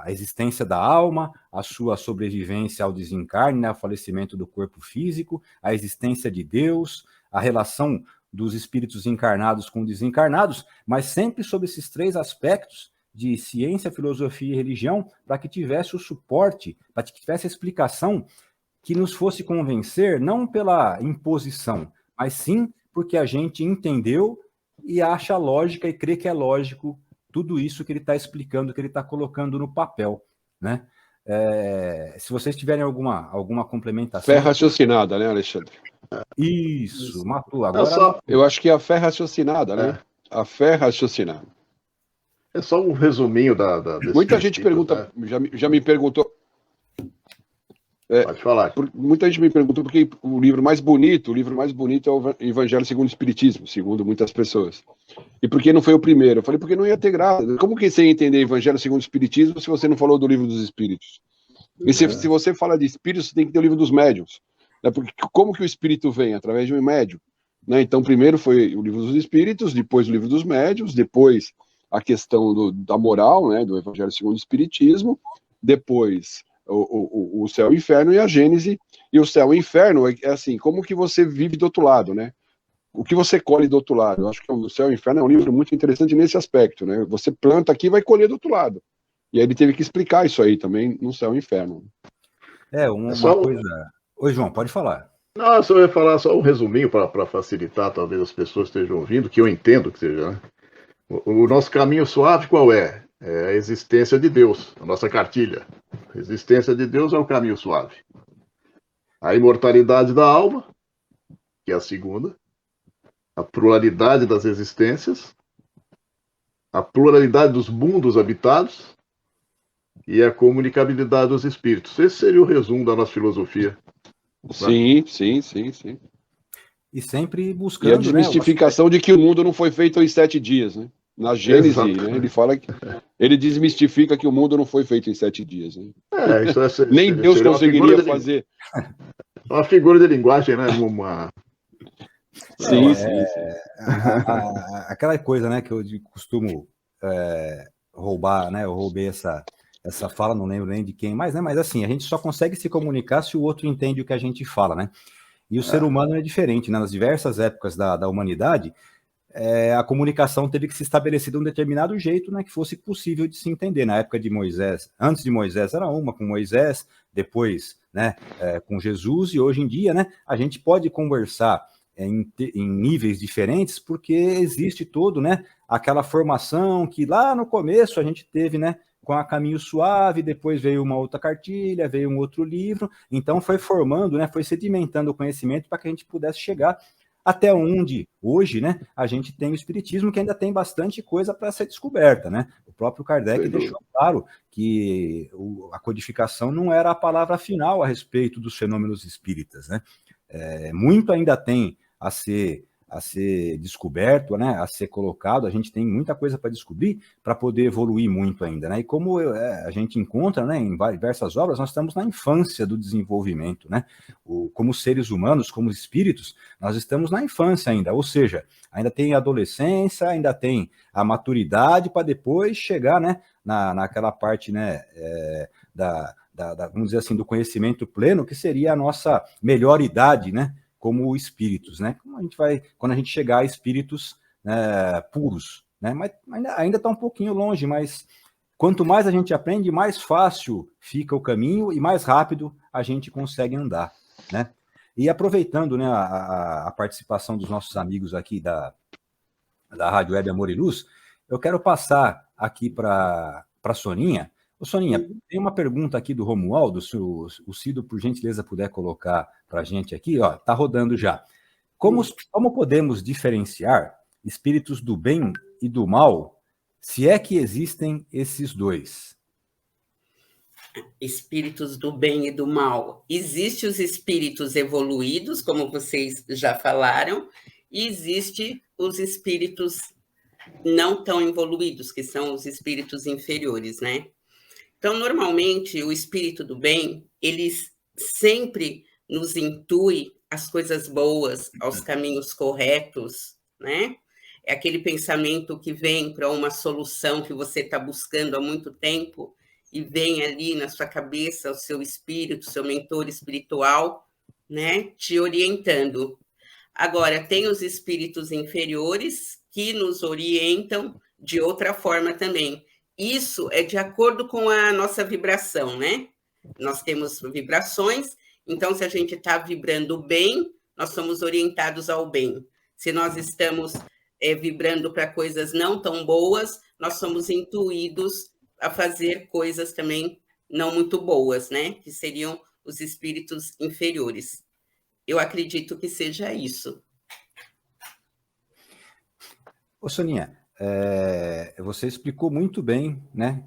existência da alma, a sua sobrevivência ao desencarne, né, ao falecimento do corpo físico, a existência de Deus, a relação dos espíritos encarnados com desencarnados, mas sempre sobre esses 3 aspectos de ciência, filosofia e religião, para que tivesse o suporte, para que tivesse a explicação que nos fosse convencer, não pela imposição, mas sim porque a gente entendeu e acha lógica e crê que é lógico tudo isso que ele está explicando, que ele está colocando no papel, né? Se vocês tiverem alguma complementação... Fé raciocinada, né, Alexandre? Isso, matou. Agora... Eu acho que é a fé raciocinada, né? A fé raciocinada. É só um resuminho Muita gente pergunta, né? já me perguntou... Pode falar. Muita gente me perguntou por que o livro mais bonito é o Evangelho segundo o Espiritismo, segundo muitas pessoas. E por que não foi o primeiro? Eu falei, porque não ia ter graça. Como que você ia entender Evangelho segundo o Espiritismo se você não falou do Livro dos Espíritos? E se você fala de espíritos, você tem que ter o Livro dos Médiuns. Né? Porque como que o espírito vem? Através de um médium. Né? Então, primeiro foi o Livro dos Espíritos, depois o Livro dos Médiuns, depois a questão da moral, né? Do Evangelho segundo o Espiritismo, depois o céu e o inferno e a Gênese. E o céu e o inferno é assim, como que você vive do outro lado, né? O que você colhe do outro lado? Eu acho que o Céu e o Inferno é um livro muito interessante nesse aspecto, né? Você planta aqui e vai colher do outro lado. E aí ele teve que explicar isso aí também no Céu e Inferno. Uma coisa... Oi, João, pode falar. Não, eu só ia falar só um resuminho para facilitar, talvez as pessoas estejam ouvindo, que eu entendo que seja, né? O nosso caminho suave qual é? É a existência de Deus, a nossa cartilha. A existência de Deus é o caminho suave. A imortalidade da alma, que é a segunda. A pluralidade das existências, a pluralidade dos mundos habitados e a comunicabilidade dos espíritos. Esse seria o resumo da nossa filosofia. Sim. E sempre E buscando, a desmistificação de que o mundo não foi feito em 7 dias, né? Na Gênesis, né, ele fala que ele desmistifica que o mundo não foi feito em 7 dias. Né? Isso Nem Deus conseguiria fazer. Uma figura de linguagem, né? Sim. Aquela coisa, né, que eu costumo roubar, né? Eu roubei essa fala, não lembro nem de quem mais, né? Mas assim, a gente só consegue se comunicar se o outro entende o que a gente fala, né? E o ser humano é diferente, né? Nas diversas épocas da humanidade, a comunicação teve que se estabelecer de um determinado jeito, né, que fosse possível de se entender. Na época de Moisés, antes de Moisés era uma, com Moisés, depois, né, com Jesus, e hoje em dia, né, a gente pode conversar em níveis diferentes, porque existe todo, né, aquela formação que lá no começo a gente teve, né, com a Caminho Suave, depois veio uma outra cartilha, veio um outro livro, então foi formando, né, foi sedimentando o conhecimento para que a gente pudesse chegar até onde hoje, né, a gente tem o espiritismo, que ainda tem bastante coisa para ser descoberta, né? O próprio Kardec deixou claro que a codificação não era a palavra final a respeito dos fenômenos espíritas, né? Muito ainda tem a ser descoberto, né, a ser colocado, a gente tem muita coisa para descobrir para poder evoluir muito ainda, né? E como a gente encontra, né, em diversas obras, nós estamos na infância do desenvolvimento, né? Como seres humanos, como espíritos, nós estamos na infância ainda, ou seja, ainda tem a adolescência, ainda tem a maturidade para depois chegar, né, naquela parte, né, vamos dizer assim, do conhecimento pleno, que seria a nossa melhor idade, né? Como espíritos, né? Quando a gente chegar a espíritos puros, né? Mas ainda está um pouquinho longe, mas quanto mais a gente aprende, mais fácil fica o caminho e mais rápido a gente consegue andar, né? E aproveitando, né, a participação dos nossos amigos aqui da Rádio Web Amor e Luz, eu quero passar aqui para a Soninha. Ô, Soninha, tem uma pergunta aqui do Romualdo, se o Cido, por gentileza, puder colocar para a gente aqui, ó, tá rodando já. Como podemos diferenciar espíritos do bem e do mal, se é que existem esses dois? Espíritos do bem e do mal. Existem os espíritos evoluídos, como vocês já falaram, e existem os espíritos não tão evoluídos, que são os espíritos inferiores, né? Então, normalmente, o espírito do bem, ele sempre nos intui às coisas boas, aos caminhos corretos, né? É aquele pensamento que vem para uma solução que você está buscando há muito tempo e vem ali na sua cabeça o seu espírito, seu mentor espiritual, né? Te orientando. Agora, tem os espíritos inferiores que nos orientam de outra forma também. Isso é de acordo com a nossa vibração, né? Nós temos vibrações, então, se a gente está vibrando bem, nós somos orientados ao bem. Se nós estamos vibrando para coisas não tão boas, nós somos intuídos a fazer coisas também não muito boas, né? Que seriam os espíritos inferiores. Eu acredito que seja isso. Ô, Soninha, você explicou muito bem, né,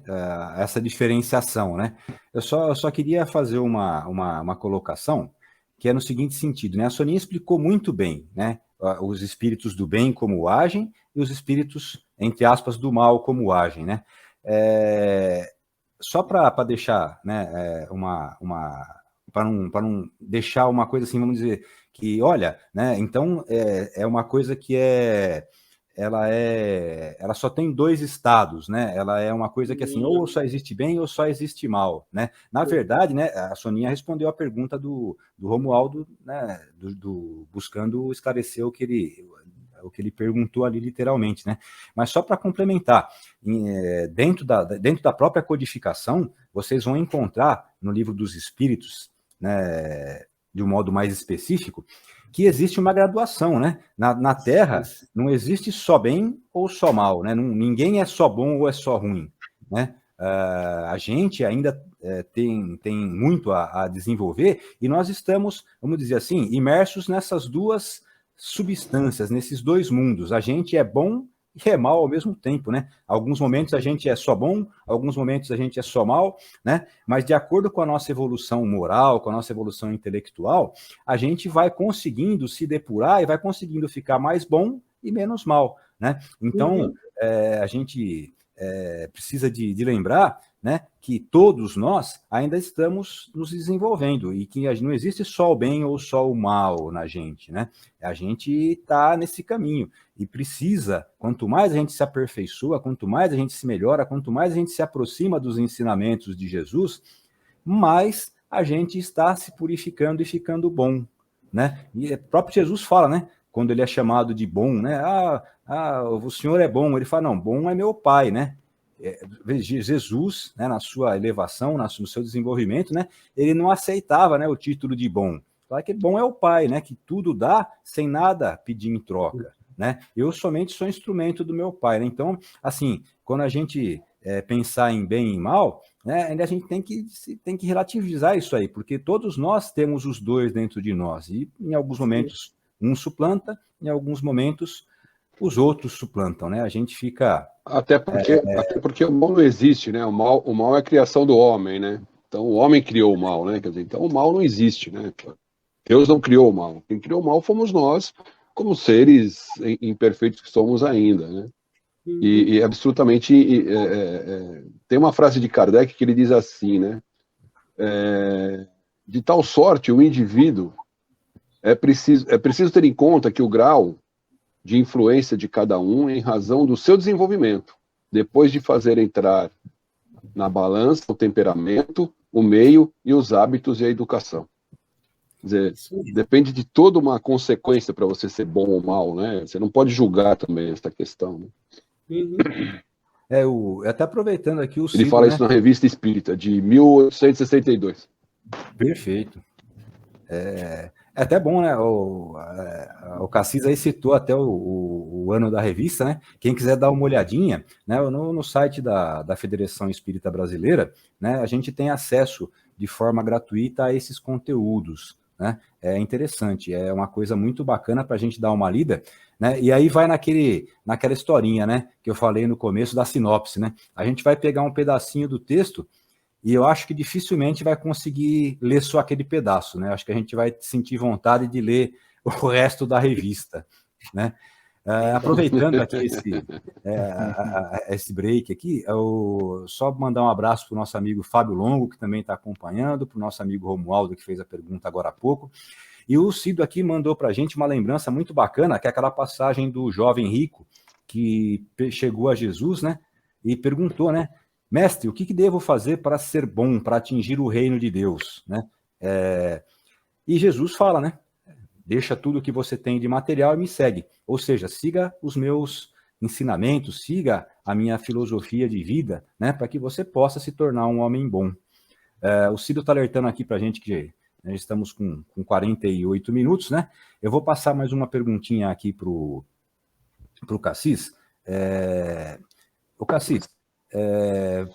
essa diferenciação, né? Eu só queria fazer uma colocação que é no seguinte sentido, né? A Soninha explicou muito bem, né? Os espíritos do bem como agem e os espíritos, entre aspas, do mal como agem, né? Só para deixar, né, para não deixar uma coisa assim, vamos dizer, que, olha, né, então é uma coisa que ela só tem dois estados, né? Ela é uma coisa que, assim, ou só existe bem ou só existe mal, né? Na verdade, né, a Soninha respondeu a pergunta do Romualdo, né, buscando esclarecer o que ele perguntou ali literalmente, né? Mas só para complementar, dentro da própria codificação, vocês vão encontrar no Livro dos Espíritos, né, de um modo mais específico, que existe uma graduação, né? Na Terra não existe só bem ou só mal, né? Ninguém é só bom ou é só ruim, né? A gente ainda tem muito a desenvolver e nós estamos, vamos dizer assim, imersos nessas duas substâncias, nesses dois mundos. A gente é bom e é mal ao mesmo tempo, né? Alguns momentos a gente é só bom, alguns momentos a gente é só mal, né? Mas de acordo com a nossa evolução moral, com a nossa evolução intelectual, a gente vai conseguindo se depurar e vai conseguindo ficar mais bom e menos mal, né? Então, a gente precisa de lembrar, né, que todos nós ainda estamos nos desenvolvendo e que não existe só o bem ou só o mal na gente, né? A gente está nesse caminho e precisa, quanto mais a gente se aperfeiçoa, quanto mais a gente se melhora, quanto mais a gente se aproxima dos ensinamentos de Jesus, mais a gente está se purificando e ficando bom, né? E o próprio Jesus fala, né? Quando ele é chamado de bom, né? O senhor é bom. Ele fala, não, bom é meu pai, né? Jesus, né, na sua elevação, no seu desenvolvimento, né, ele não aceitava, né, o título de bom. Claro que bom é o pai, né, que tudo dá sem nada pedir em troca, né? Eu somente sou instrumento do meu pai, né? Então, assim, quando a gente pensar em bem e mal, né, a gente tem que relativizar isso aí, porque todos nós temos os dois dentro de nós e em alguns momentos um suplanta, em alguns momentos os outros suplantam, né? A gente fica... Até porque o mal não existe, né? O mal é a criação do homem, né? Então o homem criou o mal, né? Quer dizer, então o mal não existe, né? Deus não criou o mal. Quem criou o mal fomos nós, como seres imperfeitos que somos ainda, né? E absolutamente... tem uma frase de Kardec que ele diz assim, né? De tal sorte, o indivíduo é preciso ter em conta que o grau de influência de cada um em razão do seu desenvolvimento, depois de fazer entrar na balança o temperamento, o meio e os hábitos e a educação. Quer dizer, depende de toda uma consequência para você ser bom ou mal, né? Você não pode julgar também essa questão, né? Até aproveitando aqui o Ele fala, né, isso na Revista Espírita, de 1862. Perfeito. É até bom, né? O Cassis aí citou até o ano da revista, né? Quem quiser dar uma olhadinha, né? No site da Federação Espírita Brasileira, né? A gente tem acesso de forma gratuita a esses conteúdos, né? É interessante, é uma coisa muito bacana para a gente dar uma lida, né? E aí vai naquela historinha, né? Que eu falei no começo da sinopse, né? A gente vai pegar um pedacinho do texto e eu acho que dificilmente vai conseguir ler só aquele pedaço, né? Acho que a gente vai sentir vontade de ler o resto da revista, né? Aproveitando aqui esse break aqui, só mandar um abraço para o nosso amigo Fábio Longo, que também está acompanhando, para o nosso amigo Romualdo, que fez a pergunta agora há pouco. E o Cido aqui mandou para a gente uma lembrança muito bacana, que é aquela passagem do jovem rico que chegou a Jesus, né? E perguntou, né? Mestre, o que devo fazer para ser bom, para atingir o reino de Deus, né? E Jesus fala, né? Deixa tudo que você tem de material e me segue. Ou seja, siga os meus ensinamentos, siga a minha filosofia de vida, né? Para que você possa se tornar um homem bom. O Cido está alertando aqui para a gente que estamos com 48 minutos, né? Eu vou passar mais uma perguntinha aqui para o Cassis. O Cassis,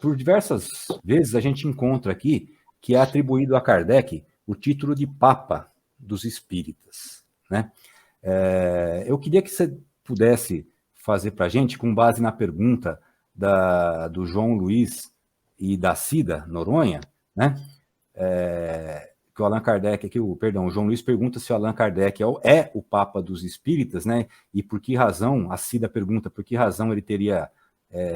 por diversas vezes a gente encontra aqui que é atribuído a Kardec o título de Papa dos Espíritas, né? Eu queria que você pudesse fazer para a gente, com base na pergunta do João Luiz e da Cida Noronha, né? Que o Allan Kardec aqui, o João Luiz pergunta se o Allan Kardec é o Papa dos Espíritas, né? E por que razão, a Cida pergunta por que razão ele teria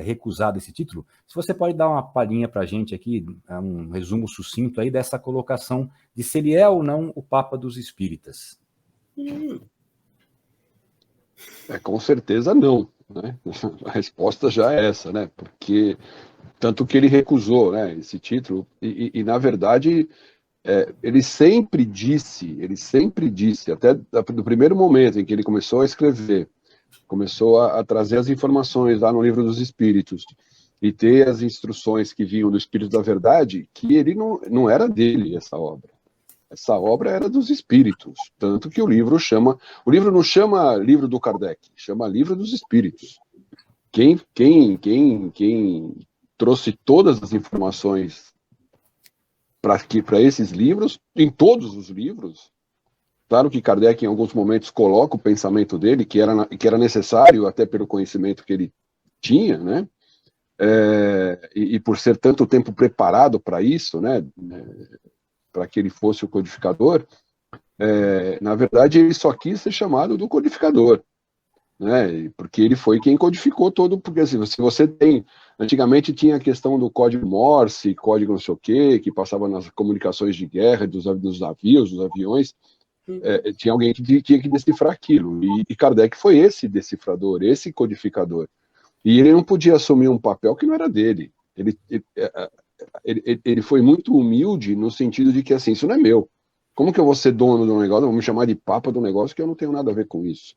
recusado esse título. Se você pode dar uma palhinha para a gente aqui, um resumo sucinto aí dessa colocação de se ele é ou não o Papa dos Espíritas. Com certeza não, né? A resposta já é essa, né? Porque tanto que ele recusou, né, esse título e na verdade ele sempre disse, até do primeiro momento em que ele começou a escrever, começou a trazer as informações lá no Livro dos Espíritos e ter as instruções que vinham do Espírito da Verdade, que ele não era dele, essa obra. Essa obra era dos Espíritos, tanto que o livro não chama Livro do Kardec, chama Livro dos Espíritos. Quem trouxe todas as informações para esses livros, em todos os livros, Claro que Kardec, em alguns momentos, coloca o pensamento dele, que era necessário, até pelo conhecimento que ele tinha, né? E por ser tanto tempo preparado para isso, né? Para que ele fosse o codificador, na verdade, ele só quis ser chamado do codificador, né? Porque ele foi quem codificou todo, porque assim, se você tem, antigamente tinha a questão do código Morse, código não sei o quê, que passava nas comunicações de guerra, dos navios, dos aviões, tinha alguém que tinha que decifrar aquilo, e Kardec foi esse decifrador, esse codificador, e ele não podia assumir um papel que não era dele, ele foi muito humilde no sentido de que, assim, isso não é meu, como que eu vou ser dono de um negócio, eu vou me chamar de papa de um negócio que eu não tenho nada a ver com isso,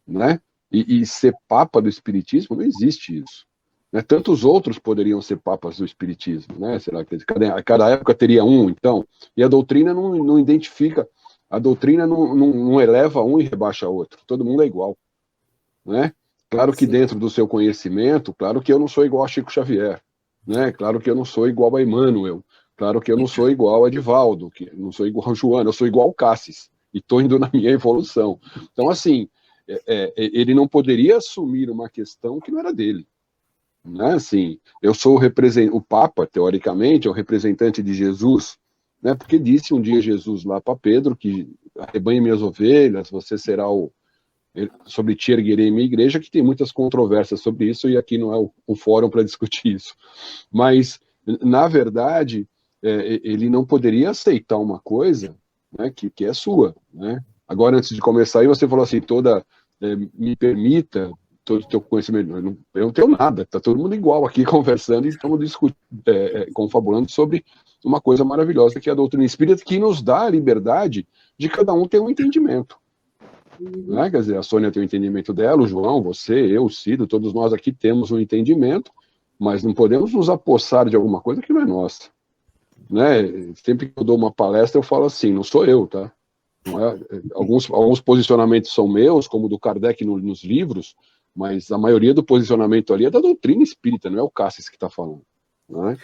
né? E ser papa do espiritismo, não existe isso. Né? Tantos outros poderiam ser papas do espiritismo, né? Será que cada época teria um, então? E a doutrina não identifica, a doutrina não eleva um e rebaixa outro. Todo mundo é igual, né? Claro que dentro do seu conhecimento, claro que eu não sou igual a Chico Xavier, né? Claro que eu não sou igual a Emmanuel, claro que eu não sou igual a Divaldo, que não sou igual a Joana, eu sou igual ao Cassis, e estou indo na minha evolução. Então, assim, ele não poderia assumir uma questão que não era dele, né? Assim, eu sou o Papa, teoricamente, é o representante de Jesus, né? Porque disse um dia Jesus lá para Pedro que arrebanhe minhas ovelhas, você será sobre ti erguerei minha igreja, que tem muitas controvérsias sobre isso, e aqui não é o fórum para discutir isso. Mas, na verdade, ele não poderia aceitar uma coisa, né, que é sua, né? Agora, antes de começar aí, você falou assim, me permita todo o teu conhecimento. Eu não tenho nada, está todo mundo igual aqui conversando e estamos confabulando sobre uma coisa maravilhosa que é a doutrina espírita, que nos dá a liberdade de cada um ter um entendimento. Né? Quer dizer, a Sônia tem o entendimento dela, o João, você, eu, o Cido, todos nós aqui temos um entendimento, mas não podemos nos apossar de alguma coisa que não é nossa. Né? Sempre que eu dou uma palestra, eu falo assim, não sou eu, tá? Não é, alguns posicionamentos são meus, como o do Kardec nos livros, mas a maioria do posicionamento ali é da doutrina espírita, não é o Cassis que está falando. Né?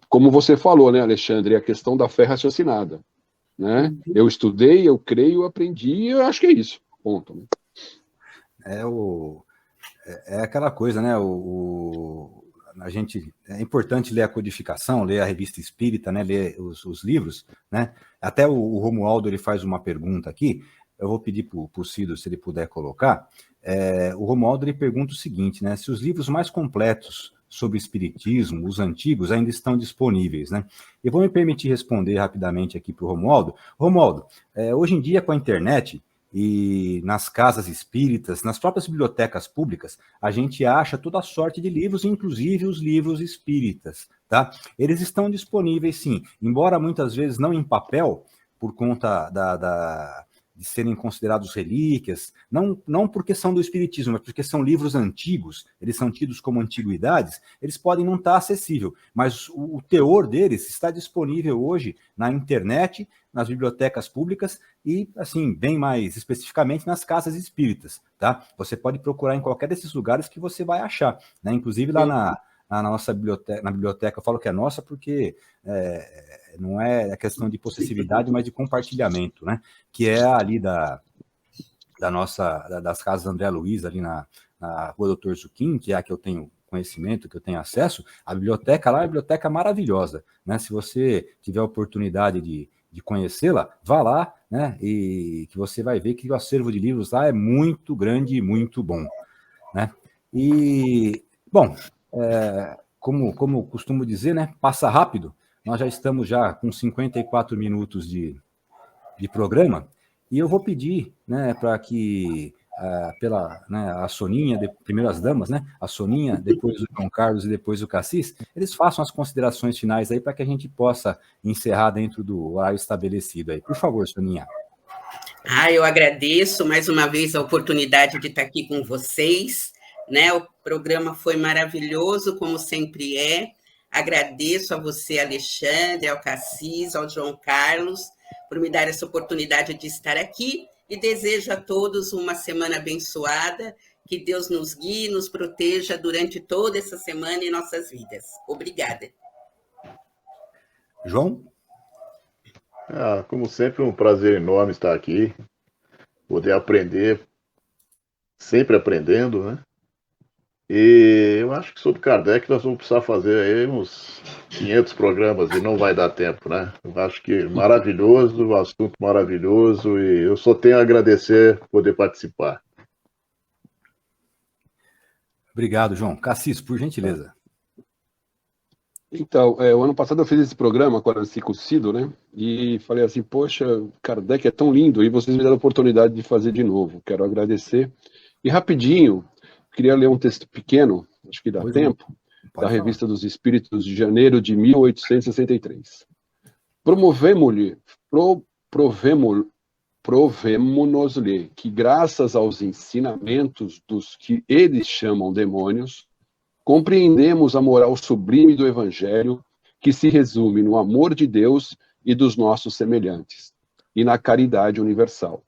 Como você falou, né, Alexandre, a questão da fé raciocinada. Né? Eu estudei, eu creio, eu aprendi, e eu acho que é isso. Ponto. Né? É aquela coisa, né? É importante ler a codificação, ler a revista espírita, né? Ler os livros, né? Até o Romualdo ele faz uma pergunta aqui. Eu vou pedir para o Cido se ele puder colocar. O Romualdo ele pergunta o seguinte, né? Se os livros mais completos sobre espiritismo, os antigos, ainda estão disponíveis, né? Eu vou me permitir responder rapidamente aqui para o Romualdo. Romualdo, hoje em dia com a internet e nas casas espíritas, nas próprias bibliotecas públicas, a gente acha toda sorte de livros, inclusive os livros espíritas, tá? Eles estão disponíveis, sim, embora muitas vezes não em papel, por conta de serem considerados relíquias, não porque são do espiritismo, mas porque são livros antigos, eles são tidos como antiguidades, eles podem não estar acessível, mas o teor deles está disponível hoje na internet, nas bibliotecas públicas e, assim, bem mais especificamente nas casas espíritas, tá? Você pode procurar em qualquer desses lugares que você vai achar, né? Inclusive lá na nossa biblioteca, eu falo que é nossa porque não é questão de possessividade, mas de compartilhamento, né? Que é ali das casas André Luiz, ali na Rua Doutor Zuquim, que é a que eu tenho conhecimento, que eu tenho acesso. A biblioteca lá é uma biblioteca maravilhosa, né? Se você tiver a oportunidade de conhecê-la, vá lá, né? E que você vai ver que o acervo de livros lá é muito grande e muito bom, né? E, bom, como costumo dizer, né? Passa rápido. Nós já estamos com 54 minutos de programa, e eu vou pedir, né, para que a Soninha, primeiro as damas, né, a Soninha, depois o João Carlos e depois o Cassis, eles façam as considerações finais aí para que a gente possa encerrar dentro do horário estabelecido aí. Por favor, Soninha. Eu agradeço mais uma vez a oportunidade de estar aqui com vocês, né? O programa foi maravilhoso, como sempre é. Agradeço a você, Alexandre, ao Cassis, ao João Carlos, por me dar essa oportunidade de estar aqui, e desejo a todos uma semana abençoada, que Deus nos guie, nos proteja durante toda essa semana em nossas vidas. Obrigada. João? Como sempre, um prazer enorme estar aqui, poder aprender, sempre aprendendo, né? E eu acho que sobre Kardec nós vamos precisar fazer aí uns 500 programas e não vai dar tempo, né? Eu acho que maravilhoso, um assunto maravilhoso e eu só tenho a agradecer por poder participar. Obrigado, João. Cassis, por gentileza. Então, o ano passado eu fiz esse programa com a Nancy Cussido, né? E falei assim, poxa, Kardec é tão lindo, e vocês me deram a oportunidade de fazer de novo. Quero agradecer. E rapidinho, queria ler um texto pequeno, acho que dá tempo, da Revista dos Espíritos de janeiro de 1863. Provemo-nos-lhe que, graças aos ensinamentos dos que eles chamam demônios, compreendemos a moral sublime do Evangelho, que se resume no amor de Deus e dos nossos semelhantes, e na caridade universal.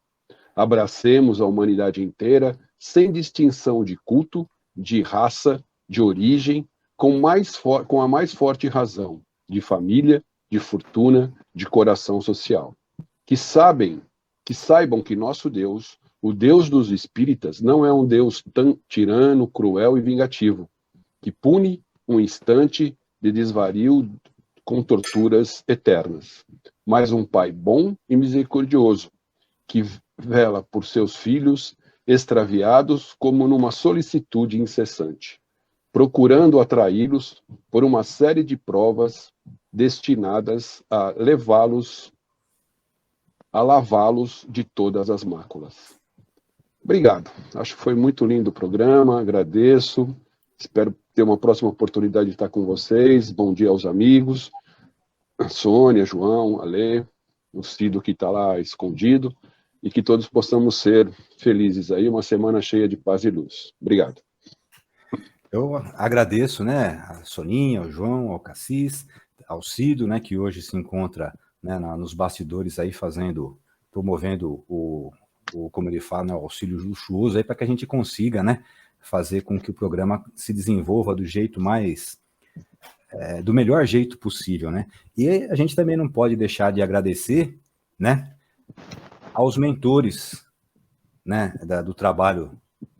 Abracemos a humanidade inteira, sem distinção de culto, de raça, de origem, com a mais forte razão, de família, de fortuna, de coração social. Que saibam que nosso Deus, o Deus dos espíritas, não é um Deus tão tirano, cruel e vingativo, que pune um instante de desvario com torturas eternas, mas um Pai bom e misericordioso, que vela por seus filhos extraviados como numa solicitude incessante, procurando atraí-los por uma série de provas destinadas a lavá-los de todas as máculas. Obrigado. Acho que foi muito lindo o programa, agradeço. Espero ter uma próxima oportunidade de estar com vocês. Bom dia aos amigos. Sônia, João, Alê, o Cido que está lá escondido. E que todos possamos ser felizes aí. Uma semana cheia de paz e luz. Obrigado. Eu agradeço, né, a Soninha, ao João, ao Cassis, ao Cido, né, que hoje se encontra, né, nos bastidores aí promovendo como ele fala, né, o auxílio luxuoso aí para que a gente consiga, né, fazer com que o programa se desenvolva do jeito do melhor jeito possível, né? E a gente também não pode deixar de agradecer, né, aos mentores, né,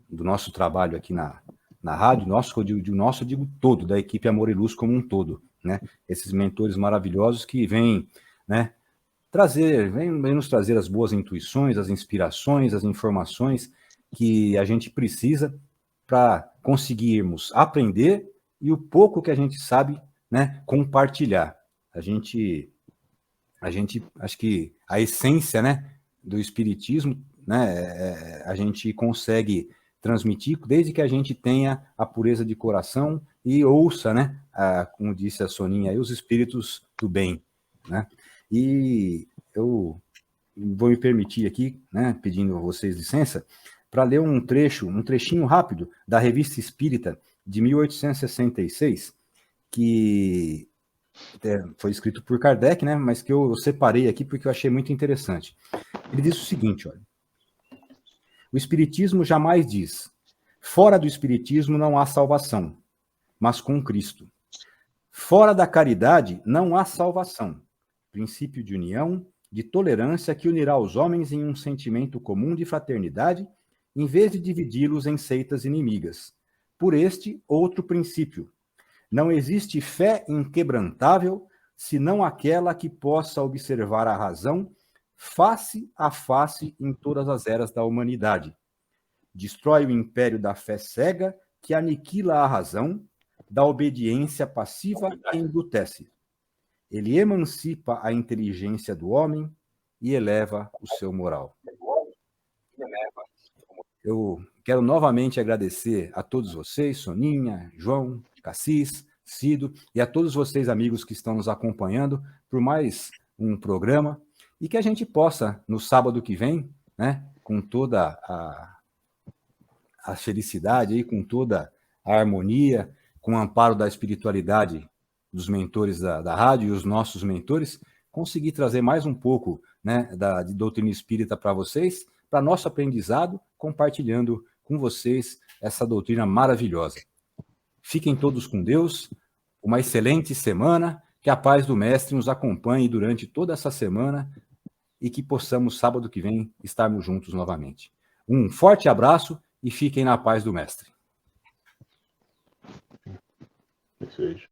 do nosso trabalho aqui na rádio, eu digo todo, da equipe Amor e Luz como um todo, né? Esses mentores maravilhosos que vêm, né, vem nos trazer as boas intuições, as inspirações, as informações que a gente precisa para conseguirmos aprender e o pouco que a gente sabe, né, compartilhar. A gente, acho que a essência, né, do espiritismo, né, a gente consegue transmitir desde que a gente tenha a pureza de coração e ouça, né, como disse a Soninha, aí, os espíritos do bem, né? E eu vou me permitir aqui, né, pedindo a vocês licença, para ler um trechinho rápido da Revista Espírita de 1866, que foi escrito por Kardec, né, mas que eu separei aqui porque eu achei muito interessante. Ele diz o seguinte, olha: o Espiritismo jamais diz, fora do Espiritismo não há salvação, mas com Cristo. Fora da caridade não há salvação, princípio de união, de tolerância que unirá os homens em um sentimento comum de fraternidade, em vez de dividi-los em seitas inimigas. Por este outro princípio, não existe fé inquebrantável, senão aquela que possa observar a razão face a face em todas as eras da humanidade. Destrói o império da fé cega, que aniquila a razão, da obediência passiva que embrutece. Ele emancipa a inteligência do homem e eleva o seu moral. Eu quero novamente agradecer a todos vocês, Soninha, João, Cassis, Cido, e a todos vocês, amigos, que estão nos acompanhando por mais um programa, e que a gente possa, no sábado que vem, né, com toda a felicidade, com toda a harmonia, com o amparo da espiritualidade dos mentores da rádio e os nossos mentores, conseguir trazer mais um pouco, né, de doutrina espírita para vocês, para nosso aprendizado, compartilhando com vocês essa doutrina maravilhosa. Fiquem todos com Deus, uma excelente semana, Que a paz do Mestre nos acompanhe durante toda essa semana e que possamos, sábado que vem, estarmos juntos novamente. Um forte abraço e fiquem na paz do Mestre. Que seja.